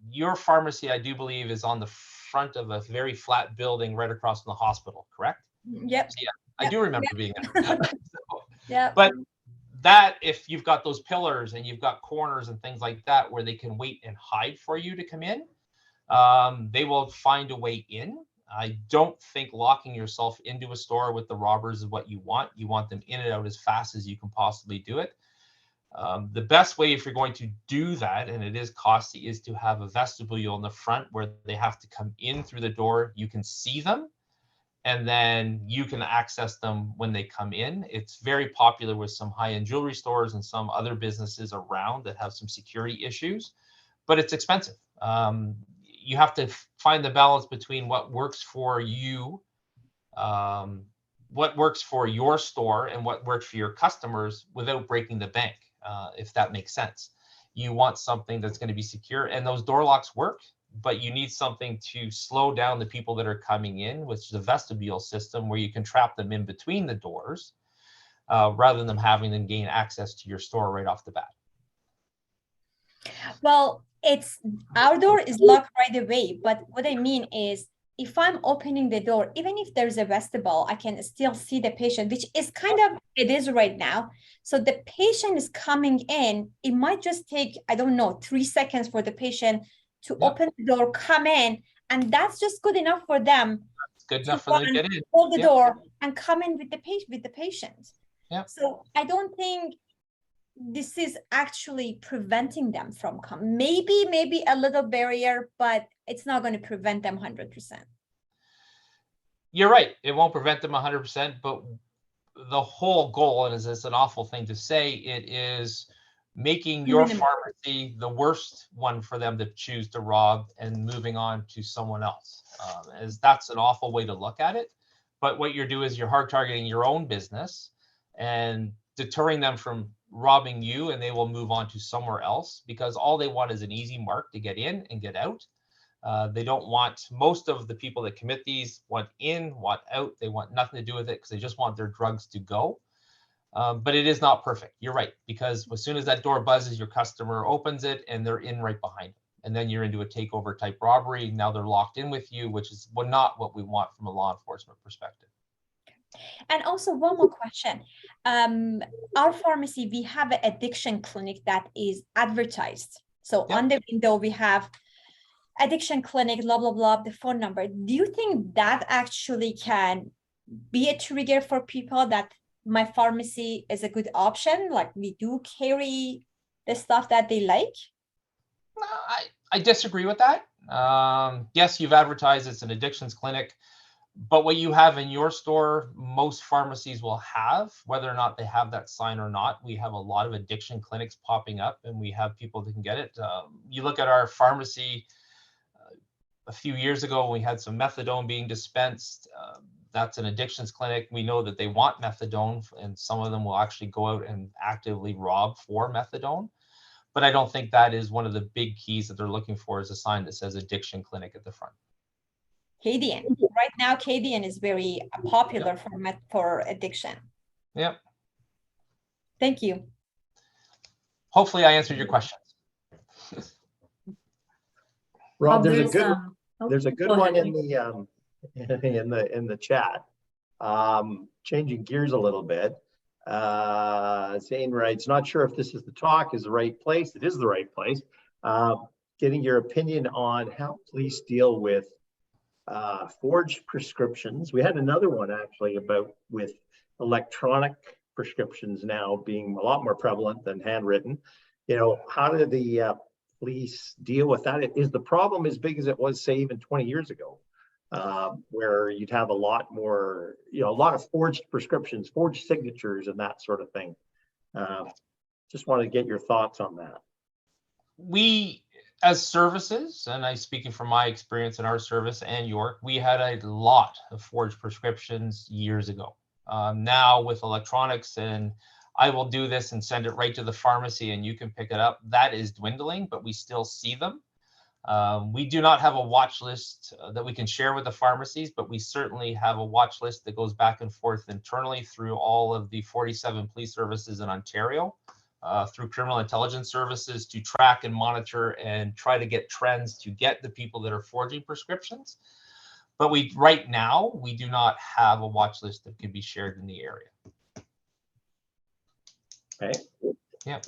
your pharmacy, I do believe is on the front of a very flat building right across from the hospital, correct? Yep. So, yeah, I do remember being there. Yeah. But that, if you've got those pillars and you've got corners and things like that where they can wait and hide for you to come in, they will find a way in. I don't think locking yourself into a store with the robbers is what you want. You want them in and out as fast as you can possibly do it. The best way, if you're going to do that, and it is costly, is to have a vestibule in the front where they have to come in through the door. You can see them, and then you can access them when they come in. It's very popular with some high-end jewelry stores and some other businesses around that have some security issues, but it's expensive. You have to find the balance between what works for you, what works for your store, and what works for your customers without breaking the bank, if that makes sense. You want something that's going to be secure, and those door locks work, but you need something to slow down the people that are coming in, which is a vestibule system where you can trap them in between the doors, rather than having them gain access to your store right off the bat. Well, our door is locked right away, but what I mean is if I'm opening the door, even if there's a vestibule, I can still see the patient, which is kind of, it is right now. So the patient is coming in, it might just take, I don't know, 3 seconds for the patient to open the door, come in, and that's just good enough for them. It's good enough for them to get in. Hold the door and come in with the patient. Yeah. So I don't think this is actually preventing them from coming. Maybe a little barrier, but it's not going to prevent them 100%. You're right. It won't prevent them 100%, but the whole goal, and it's an awful thing to say, it is making your Minimum. pharmacy the worst one for them to choose to rob and moving on to someone else. As that's an awful way to look at it. But what you're doing is you're hard targeting your own business and deterring them from robbing you, and they will move on to somewhere else because all they want is an easy mark to get in and get out. They don't want, most of the people that commit these want in, want out. They want nothing to do with it because they just want their drugs to go. But it is not perfect. You're right, because as soon as that door buzzes, your customer opens it and they're in right behind it. And then you're into a takeover type robbery. Now they're locked in with you, which is not what we want from a law enforcement perspective. And also one more question. Our pharmacy, we have an addiction clinic that is advertised. So Yep. on the window, we have addiction clinic, blah, blah, blah, the phone number. Do you think that actually can be a trigger for people that my pharmacy is a good option? Like we do carry the stuff that they like? I disagree with that. Yes, you've advertised it's an addictions clinic, but what you have in your store, most pharmacies will have, whether or not they have that sign or not. We have a lot of addiction clinics popping up and we have people that can get it. You look at our pharmacy a few years ago, we had some methadone being dispensed. That's an addictions clinic. We know that they want methadone, and some of them will actually go out and actively rob for methadone. But I don't think that is one of the big keys that they're looking for, is a sign that says addiction clinic at the front. Kadian. Right now, Kadian is very popular for addiction. Yep. Thank you. Hopefully I answered your questions. Rob, there's There's, a good go one ahead, in the chat. Changing gears a little bit. Zane writes, not sure if this is the talk is the right place. It is the right place. Getting your opinion on how police deal with forged prescriptions. We had another one actually about with electronic prescriptions now being a lot more prevalent than handwritten. You know, how do the police deal with that? Is the problem as big as it was, say, even 20 years ago, where you'd have a lot more, you know, a lot of forged prescriptions, forged signatures and that sort of thing? Just wanted to get your thoughts on that. We, as services, and I'm speaking from my experience in our service and York, we had a lot of forged prescriptions years ago. Now with electronics, and I will do this and send it right to the pharmacy and you can pick it up, that is dwindling, but we still see them. We do not have a watch list that we can share with the pharmacies, but we certainly have a watch list that goes back and forth internally through all of the 47 police services in Ontario, through criminal intelligence services, to track and monitor and try to get trends to get the people that are forging prescriptions. But right now, we do not have a watch list that can be shared in the area. Okay. Yeah.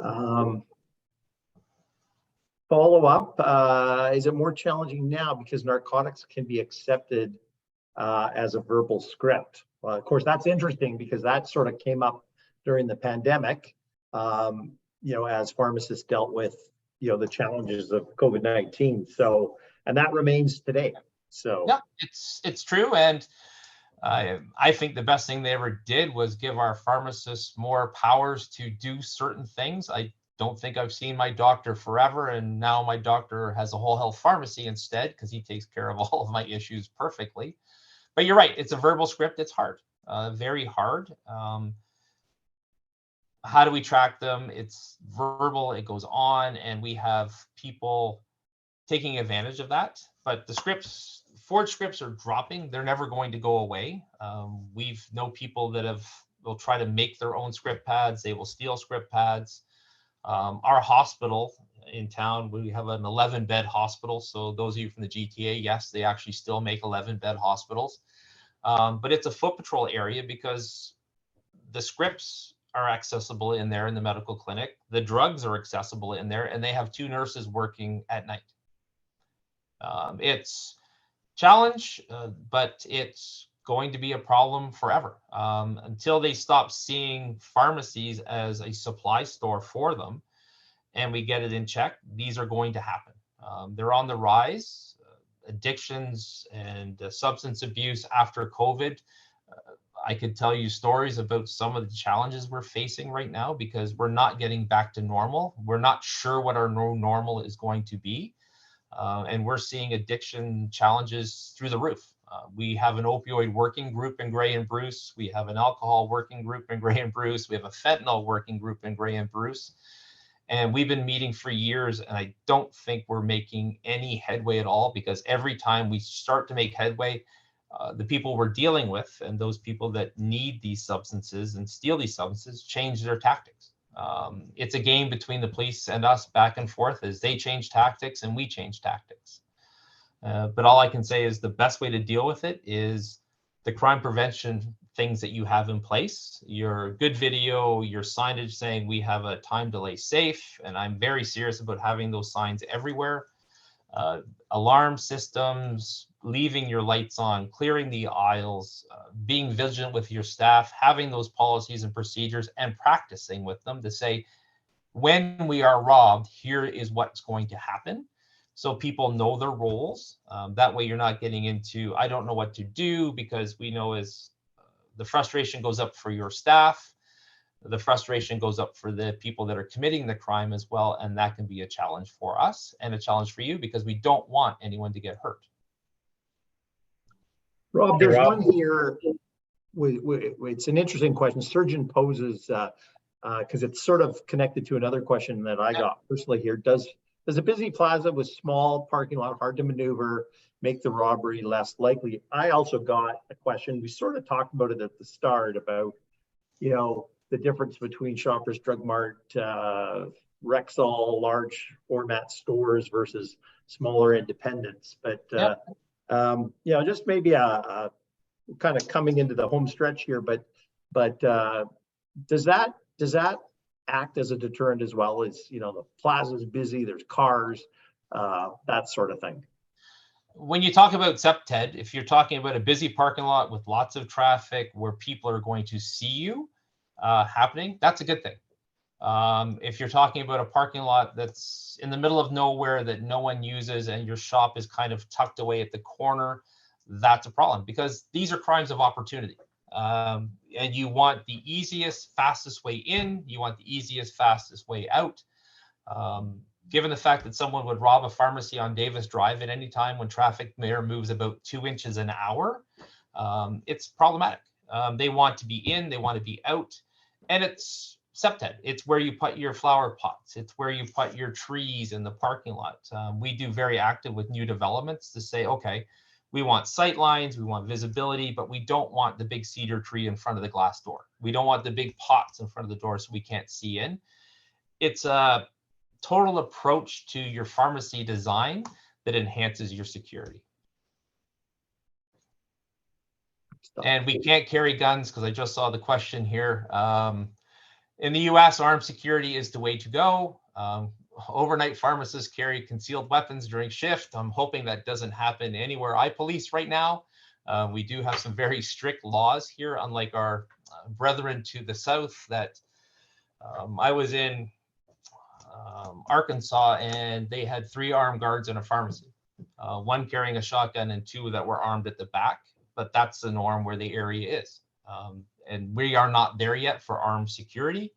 Follow up, is it more challenging now because narcotics can be accepted as a verbal script? Well, of course, that's interesting because that sort of came up during the pandemic, you know, as pharmacists dealt with, you know, the challenges of COVID-19. So, and that remains today. So yeah, it's true. And I think the best thing they ever did was give our pharmacists more powers to do certain things. I don't think I've seen my doctor forever, and now my doctor has a whole health pharmacy instead because he takes care of all of my issues perfectly. But you're right, it's a verbal script. It's hard, very hard. How do we track them? It's verbal, it goes on, and we have people taking advantage of that. But the scripts, forged scripts are dropping. They're never going to go away. We've known people that will try to make their own script pads. They will steal script pads. Our hospital in town, we have an 11-bed hospital. So those of you from the GTA, yes, they actually still make 11-bed hospitals. But it's a foot patrol area because the scripts are accessible in there in the medical clinic. The drugs are accessible in there, and they have 2 nurses working at night. It's challenge, but it's going to be a problem forever until they stop seeing pharmacies as a supply store for them and we get it in check. These are going to happen. They're on the rise. Addictions and substance abuse after COVID. I could tell you stories about some of the challenges we're facing right now because we're not getting back to normal. We're not sure what our new normal is going to be. And we're seeing addiction challenges through the roof. We have an opioid working group in Grey and Bruce. We have an alcohol working group in Grey and Bruce. We have a fentanyl working group in Grey and Bruce. And we've been meeting for years, and I don't think we're making any headway at all, because every time we start to make headway, the people we're dealing with and those people that need these substances and steal these substances change their tactics. It's a game between the police and us back and forth as they change tactics and we change tactics. But all I can say is the best way to deal with it is the crime prevention things that you have in place, your good video, your signage saying we have a time delay safe, and I'm very serious about having those signs everywhere. Alarm systems, leaving your lights on, clearing the aisles, being vigilant with your staff, having those policies and procedures and practicing with them to say, when we are robbed, here is what's going to happen. So people know their roles. That way you're not getting into, I don't know what to do, because we know as the frustration goes up for your staff, the frustration goes up for the people that are committing the crime as well. And that can be a challenge for us and a challenge for you, because we don't want anyone to get hurt. Rob, there's one here. It's an interesting question. Surgeon poses, because it's sort of connected to another question that I got personally here. Does a busy plaza with small parking lot, hard to maneuver, make the robbery less likely? I also got a question. We sort of talked about it at the start about, the difference between Shoppers Drug Mart, Rexall, large format stores versus smaller independents. But just maybe a kind of coming into the home stretch here. But does that act as a deterrent as well? As the plaza's busy, there's cars, that sort of thing. When you talk about CPTED, if you're talking about a busy parking lot with lots of traffic where people are going to see you happening, that's a good thing. If you're talking about a parking lot that's in the middle of nowhere that no one uses and your shop is kind of tucked away at the corner, that's a problem, because these are crimes of opportunity. And you want the easiest, fastest way in, you want the easiest, fastest way out. Given the fact that someone would rob a pharmacy on Davis Drive at any time when traffic there moves about 2 inches an hour, it's problematic. They want to be in, they want to be out, and it's CPTED. It's where you put your flower pots. It's where you put your trees in the parking lot. We do very active with new developments to say, okay, we want sight lines, we want visibility, but we don't want the big cedar tree in front of the glass door. We don't want the big pots in front of the door so we can't see in. It's a total approach to your pharmacy design that enhances your security. And we can't carry guns, because I just saw the question here. In the US, armed security is the way to go. Overnight pharmacists carry concealed weapons during shift. I'm hoping that doesn't happen anywhere I police right now. We do have some very strict laws here, unlike our brethren to the south. That I was in Arkansas, and they had 3 armed guards in a pharmacy, 1 carrying a shotgun and 2 that were armed at the back. But that's the norm where the area is. And we are not there yet for armed security.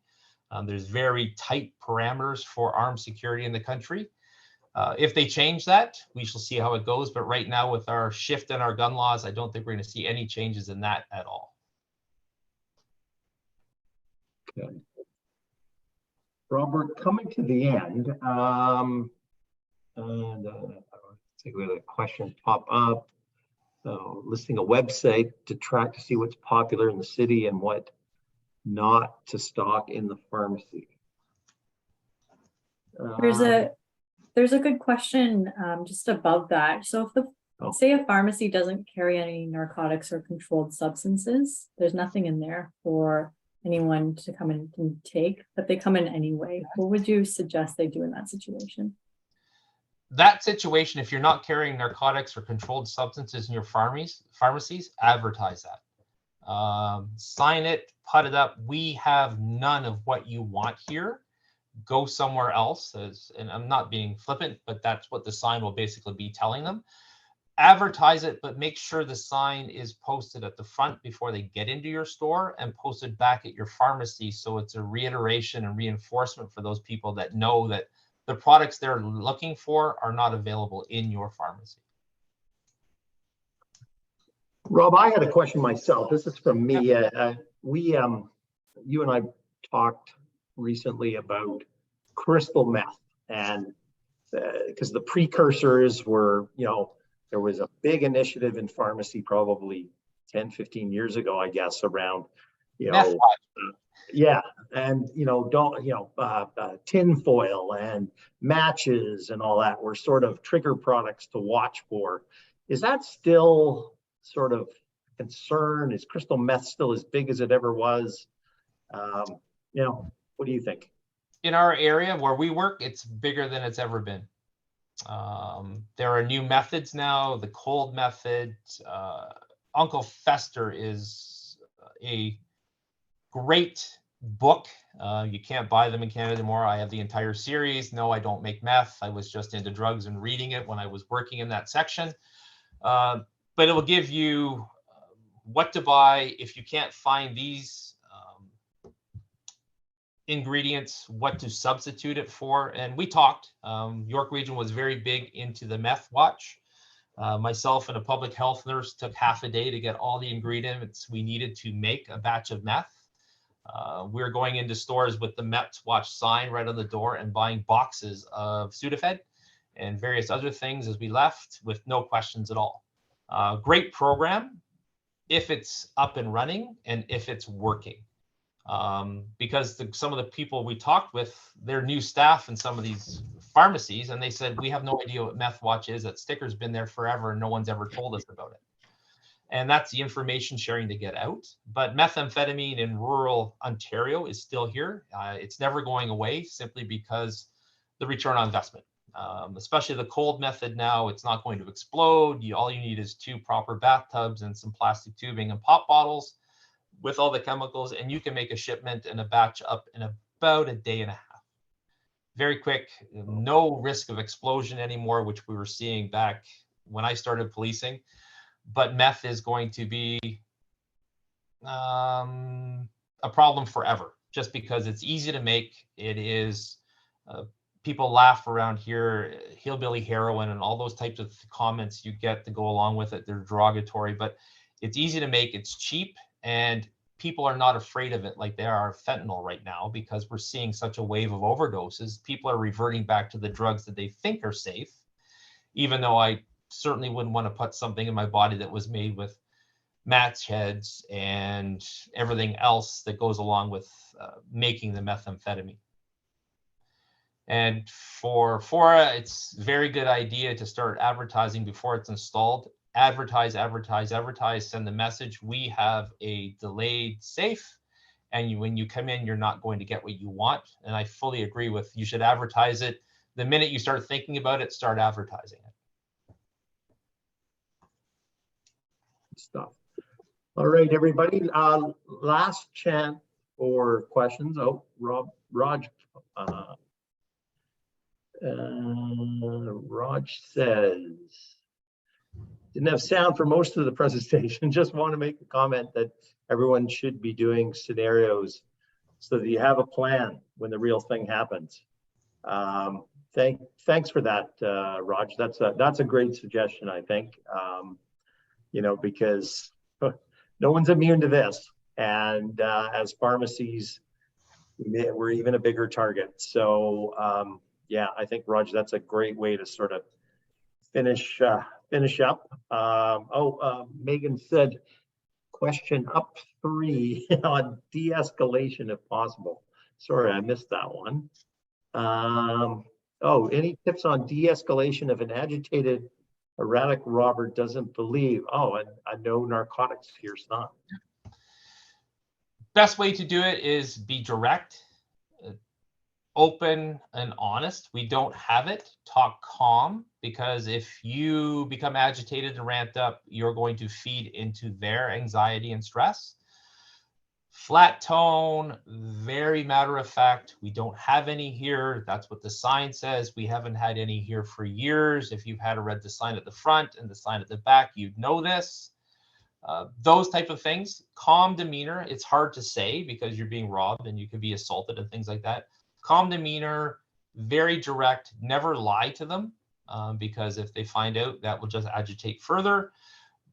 There's very tight parameters for armed security in the country. If they change that, we shall see how it goes. But right now, with our shift in our gun laws, I don't think we're going to see any changes in that at all. Okay. Robert, coming to the end, and see where the questions pop up. So listing a website to track to see what's popular in the city and what not to stock in the pharmacy. There's a good question just above that. So if say a pharmacy doesn't carry any narcotics or controlled substances, there's nothing in there for anyone to come in and take, but they come in anyway. What would you suggest they do in that situation? that situation, if you're not carrying narcotics or controlled substances in your pharmacies, advertise that. Sign it, put it up. We have none of what you want here. Go somewhere else. And I'm not being flippant, but that's what the sign will basically be telling them. Advertise it, but make sure the sign is posted at the front before they get into your store and posted back at your pharmacy. So it's a reiteration and reinforcement for those people that know that the products they're looking for are not available in your pharmacy. Rob, I had a question myself. This is from me. You and I talked recently about crystal meth, and because the precursors were, there was a big initiative in pharmacy probably 10, 15 years ago, I guess, around, yeah, and tin foil and matches and all that were sort of trigger products to watch for. Is that still sort of a concern? Is crystal meth still as big as it ever was? What do you think? In our area where we work, it's bigger than it's ever been. There are new methods now, the cold method. Uncle Fester is a great book. You can't buy them in Canada anymore. I have the entire series. No, I don't make meth. I was just into drugs and reading it when I was working in that section. But it will give you what to buy if you can't find these ingredients, what to substitute it for. And we talked. York Region was very big into the meth watch. Myself and a public health nurse took half a day to get all the ingredients we needed to make a batch of meth. We're going into stores with the Meth Watch sign right on the door and buying boxes of Sudafed and various other things as we left with no questions at all. Great program if it's up and running and if it's working. Because some of the people we talked with, they're new staff in some of these pharmacies, and they said, we have no idea what Meth Watch is. That sticker's been there forever and no one's ever told us about it. And that's the information sharing to get out. But methamphetamine in rural Ontario is still here. It's never going away simply because the return on investment, especially the cold method now, it's not going to explode. All you need is 2 proper bathtubs and some plastic tubing and pop bottles with all the chemicals, and you can make a shipment and a batch up in about a day and a half. Very quick, no risk of explosion anymore, which we were seeing back when I started policing. But meth is going to be a problem forever, just because it's easy to make. It is, people laugh around here, hillbilly heroin and all those types of comments you get to go along with it. They're derogatory, but it's easy to make, it's cheap, and people are not afraid of it like they are fentanyl right now, because we're seeing such a wave of overdoses. People are reverting back to the drugs that they think are safe, even though I certainly wouldn't want to put something in my body that was made with match heads and everything else that goes along with making the methamphetamine. And for Fora, it's a very good idea to start advertising before it's installed. Advertise, advertise, advertise, send the message. We have a delayed safe, and when you come in, you're not going to get what you want. And I fully agree with, you should advertise it. The minute you start thinking about it, start advertising it. Stuff. All right, everybody. Last chance for questions. Oh, Raj says, didn't have sound for most of the presentation. Just want to make a comment that everyone should be doing scenarios so that you have a plan when the real thing happens. Thanks for that, Raj. That's a great suggestion, I think. Because no one's immune to this, and as pharmacies, we're even a bigger target. So yeah, I think, Raj, that's a great way to sort of finish up. Megan said, question up 3 on de-escalation if possible. Sorry, I missed that one. Any tips on de-escalation if an agitated, erratic robber doesn't believe? And a no narcotics here sign. Best way to do it is be direct. open and honest. We don't have it. Talk calm, because if you become agitated and ramped up, you're going to feed into their anxiety and stress. Flat tone, very matter of fact. We don't have any here. That's what the sign says. We haven't had any here for years. If you've had to read the sign at the front and the sign at the back, you'd know this. Those type of things. Calm demeanor. It's hard to say because you're being robbed and you could be assaulted and things like that. Calm demeanor, very direct. Never lie to them, because if they find out, that will just agitate further.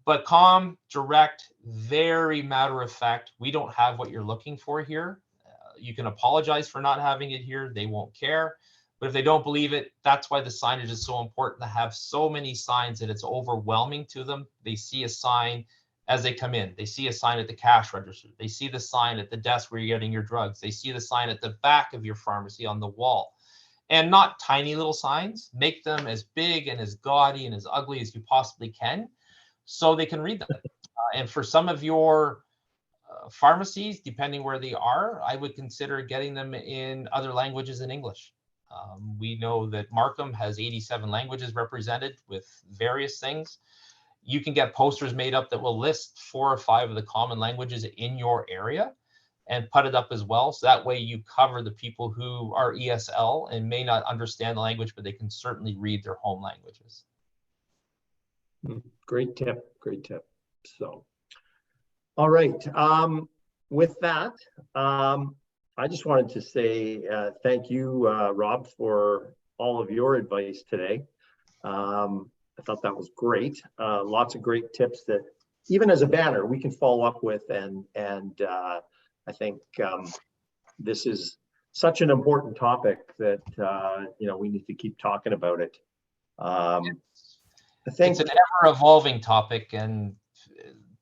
But calm, direct, very matter of fact. We don't have what you're looking for here. You can apologize for not having it here. They won't care. But if they don't believe it, that's why the signage is so important, to have so many signs that it's overwhelming to them. They see a sign as they come in. They see a sign at the cash register. They see the sign at the desk where you're getting your drugs. They see the sign at the back of your pharmacy on the wall. And not tiny little signs. Make them as big and as gaudy and as ugly as you possibly can, so they can read them. And for some of your pharmacies, depending where they are, I would consider getting them in other languages than English. We know that Markham has 87 languages represented with various things. You can get posters made up that will list 4 or 5 of the common languages in your area and put it up as well. So that way you cover the people who are ESL and may not understand the language, but they can certainly read their home languages. Great tip, great tip. So, all right. With that, I just wanted to say thank you, Rob, for all of your advice today. I thought that was great. Lots of great tips that even as a banner we can follow up with, and I think this is such an important topic that you know, we need to keep talking about it. I think it's an ever-evolving topic, and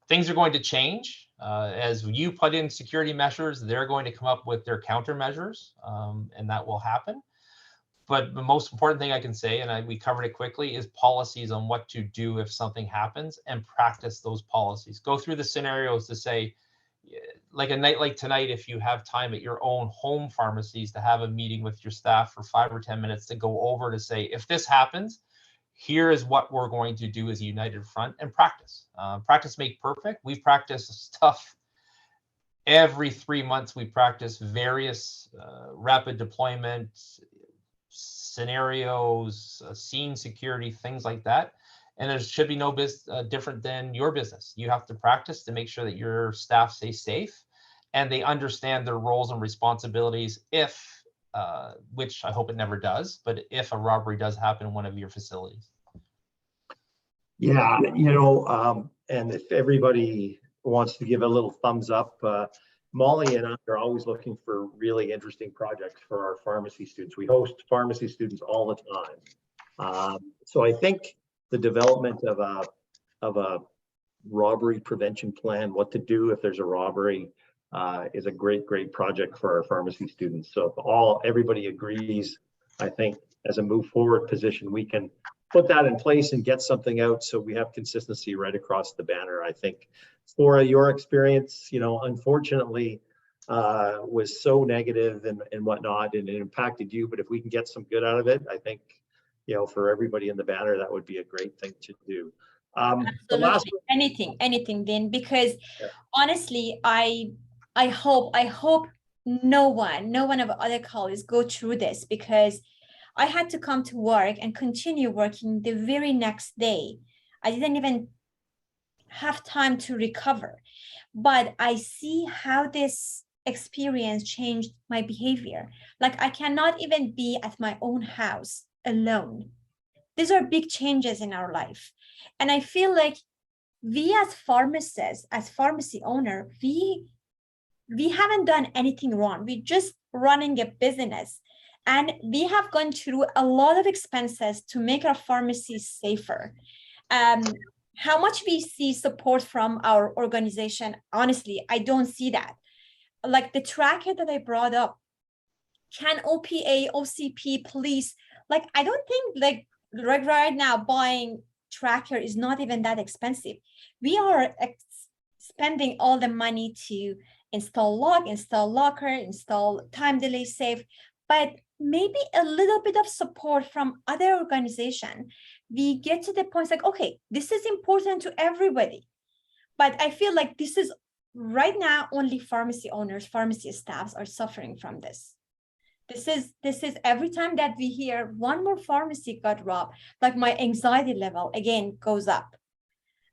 things are going to change. As you put in security measures, they're going to come up with their countermeasures, and that will happen. But the most important thing I can say, and we covered it quickly, is policies on what to do if something happens, and practice those policies. Go through the scenarios to say, like a night like tonight, if you have time at your own home pharmacies, to have a meeting with your staff for 5 or 10 minutes to go over to say, if this happens, here is what we're going to do as a united front, and practice. Practice make perfect. We practice stuff every 3 months. We practice various rapid deployment scenarios, scene security, things like that. And there should be no different than your business. You have to practice to make sure that your staff stay safe and they understand their roles and responsibilities if, which I hope it never does, but if a robbery does happen in one of your facilities. Yeah, you know, and if everybody wants to give a little thumbs up, Molly and I are always looking for really interesting projects for our pharmacy students. We host pharmacy students all the time. So I think the development of a robbery prevention plan, what to do if there's a robbery, is a great project for our pharmacy students. So if everybody agrees, I think as a move forward position, we can put that in place and get something out so we have consistency right across the banner. I think for your experience, you know, unfortunately was so negative and whatnot, and it impacted you, but if we can get some good out of it, I think, you know, for everybody in the banner, that would be a great thing to do. Absolutely. Anything, Dean, because honestly, I hope no one of other colleagues go through this, because I had to come to work and continue working the very next day. I didn't even have time to recover, but I see how this experience changed my behavior. Like, I cannot even be at my own house alone. These are big changes in our life. And I feel like we as pharmacists, as pharmacy owner, we haven't done anything wrong. We're just running a business. And we have gone through a lot of expenses to make our pharmacies safer. How much we see support from our organization, honestly, I don't see that. Like the tracker that I brought up, can OPA, OCP, police, like, I don't think like right now buying tracker is not even that expensive. We are spending all the money to install log, install locker, install time delay safe, but maybe a little bit of support from other organization, we get to the point like, okay, this is important to everybody. But I feel like this is right now only pharmacy owners, pharmacy staffs are suffering from this. This is every time that we hear one more pharmacy got robbed, like my anxiety level again goes up.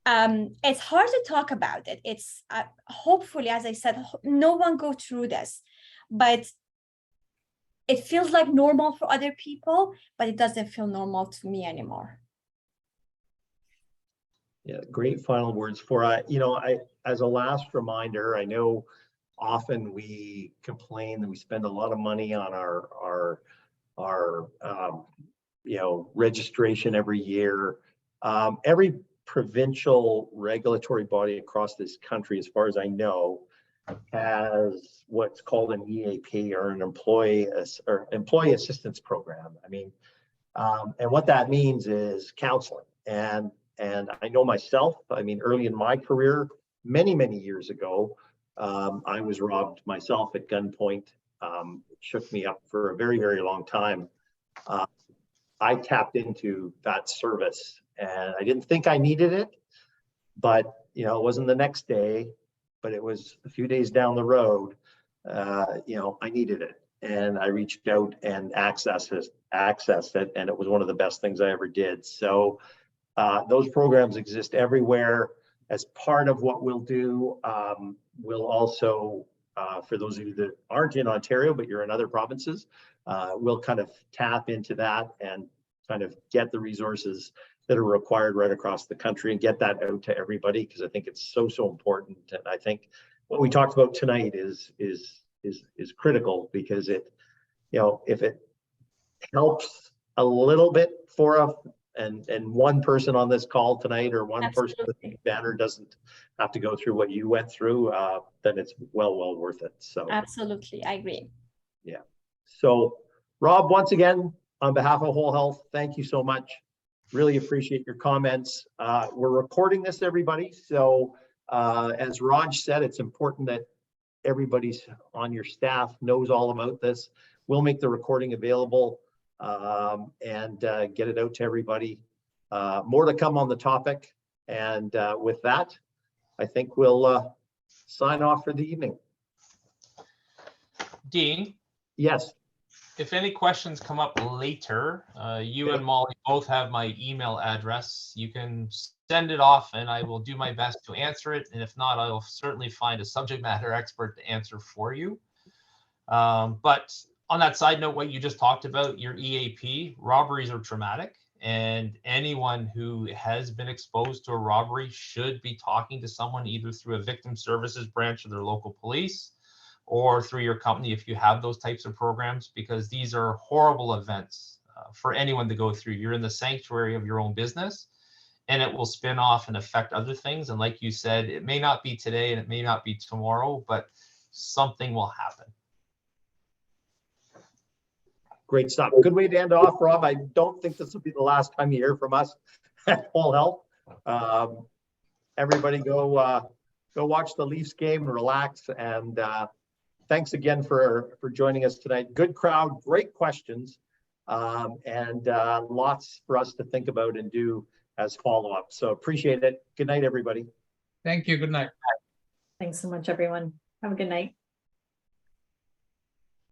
It's hard to talk about it. It's hopefully, as I said, no one go through this, but it feels like normal for other people, but it doesn't feel normal to me anymore. Yeah, great final words for, you know, as a last reminder, I know often we complain that we spend a lot of money on our you know, registration every year. Every provincial regulatory body across this country, as far as I know, has what's called an EAP, or an employee assistance program. I mean, and what that means is counseling. And I know myself, I mean, early in my career, many years ago, I was robbed myself at gunpoint. It shook me up for a very long time. I tapped into that service, and I didn't think I needed it, but you know, it wasn't the next day, but it was a few days down the road. You know, I needed it, and I reached out and accessed it, and it was one of the best things I ever did. So those programs exist everywhere. As part of what we'll do, we'll also, for those of you that aren't in Ontario, but you're in other provinces, we'll kind of tap into that and kind of get the resources that are required right across the country and get that out to everybody, because I think it's so important. And I think what we talked about tonight is critical, because it, you know, if it helps a little bit for us, and one person on this call tonight, or one person with the banner doesn't have to go through what you went through, then it's well worth it. So absolutely, I agree. Yeah. So Rob, once again, on behalf of Whole Health, thank you so much. Really appreciate your comments. We're recording this, everybody. So as Raj said, it's important that everybody's on your staff knows all about this. We'll make the recording available and get it out to everybody. More to come on the topic. And with that, I think we'll sign off for the evening. Dean? Yes. If any questions come up later, you and Molly both have my email address. You can send it off and I will do my best to answer it. And if not, I'll certainly find a subject matter expert to answer for you. But on that side note, what you just talked about, your EAP, robberies are traumatic. And anyone who has been exposed to a robbery should be talking to someone either through a victim services branch of their local police, or through your company if you have those types of programs, because these are horrible events for anyone to go through. You're in the sanctuary of your own business, and it will spin off and affect other things. And like you said, it may not be today and it may not be tomorrow, but something will happen. Great stuff. Good way to end off, Rob. I don't think this will be the last time you hear from us at Whole Health. Everybody go watch the Leafs game and relax. And thanks again for joining us tonight. Good crowd, great questions, and lots for us to think about and do as follow-up. So appreciate it. Good night, everybody. Thank you. Good night. Thanks so much, everyone. Have a good night.